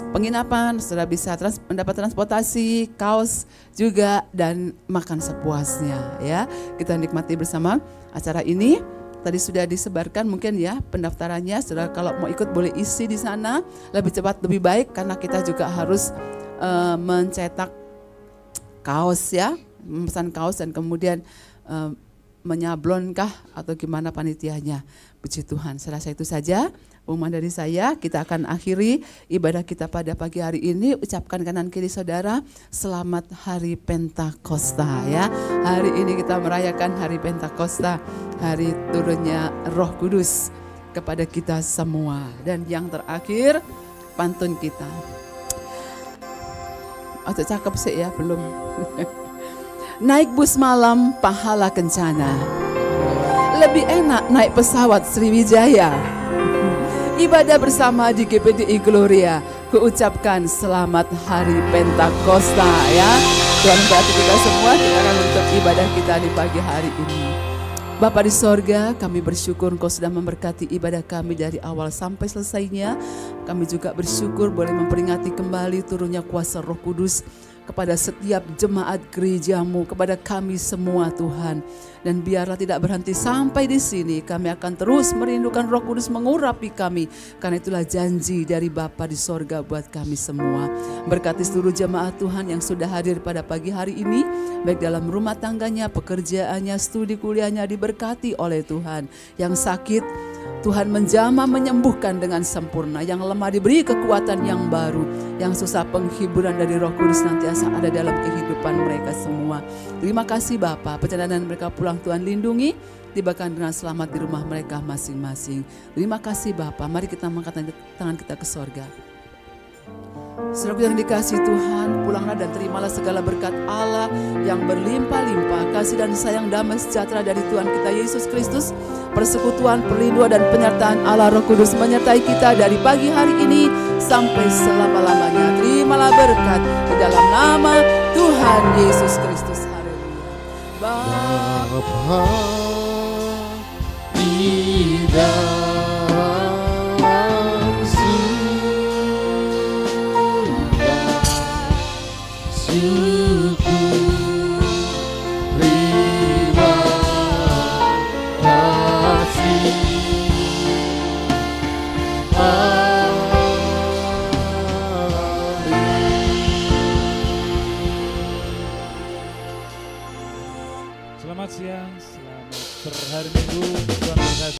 penginapan, saudara bisa mendapat transportasi, kaos juga, dan makan sepuasnya ya. Kita nikmati bersama acara ini. Tadi sudah disebarkan mungkin ya pendaftarannya, saudara kalau mau ikut boleh isi di sana, lebih cepat lebih baik karena kita juga harus mencetak kaos ya, memesan kaos dan kemudian menyablonkah atau gimana panitianya. Puji Tuhan, saya rasa itu saja pengumuman dari saya. Kita akan akhiri ibadah kita pada pagi hari ini. Ucapkan kanan kiri saudara, selamat hari Pentakosta ya. Hari ini kita merayakan hari Pentakosta, hari turunnya Roh Kudus kepada kita semua. Dan yang terakhir pantun kita. Atau cakep sih ya, belum. Naik bus malam pahala kencana, lebih enak naik pesawat Sriwijaya. Ibadah bersama di GPDI Gloria, kuucapkan selamat hari Pentakosta ya. Tuhan memberkati kita semua, kita akan menutup ibadah kita di pagi hari ini. Bapa di sorga, kami bersyukur Engkau sudah memberkati ibadah kami dari awal sampai selesainya. Kami juga bersyukur boleh memperingati kembali turunnya kuasa Roh Kudus kepada setiap jemaat gerejamu, kepada kami semua Tuhan. Dan biarlah tidak berhenti sampai di sini, kami akan terus merindukan Roh Kudus mengurapi kami, karena itulah janji dari Bapa di sorga buat kami semua. Berkati seluruh jemaat Tuhan yang sudah hadir pada pagi hari ini, baik dalam rumah tangganya, pekerjaannya, studi kuliahnya, diberkati oleh Tuhan. Yang sakit Tuhan menjamah, menyembuhkan dengan sempurna. Yang lemah diberi kekuatan yang baru. Yang susah penghiburan dari Roh Kudus senantiasa ada dalam kehidupan mereka semua. Terima kasih Bapa, perjalanan mereka pulang Tuhan lindungi, tibakan dengan selamat di rumah mereka masing-masing. Terima kasih Bapa, mari kita mengangkat tangan kita ke sorga. Saudara yang dikasih Tuhan, pulanglah dan terimalah segala berkat Allah yang berlimpah-limpah, kasih dan sayang damai sejahtera dari Tuhan kita Yesus Kristus, persekutuan, perlindungan dan penyertaan Allah Roh Kudus menyertai kita dari pagi hari ini sampai selama-lamanya. Terimalah berkat di dalam nama Tuhan Yesus Kristus. Haleluya. Bapa di dalam Selamat siang, selamat berhari Minggu, Tuhan memberkati.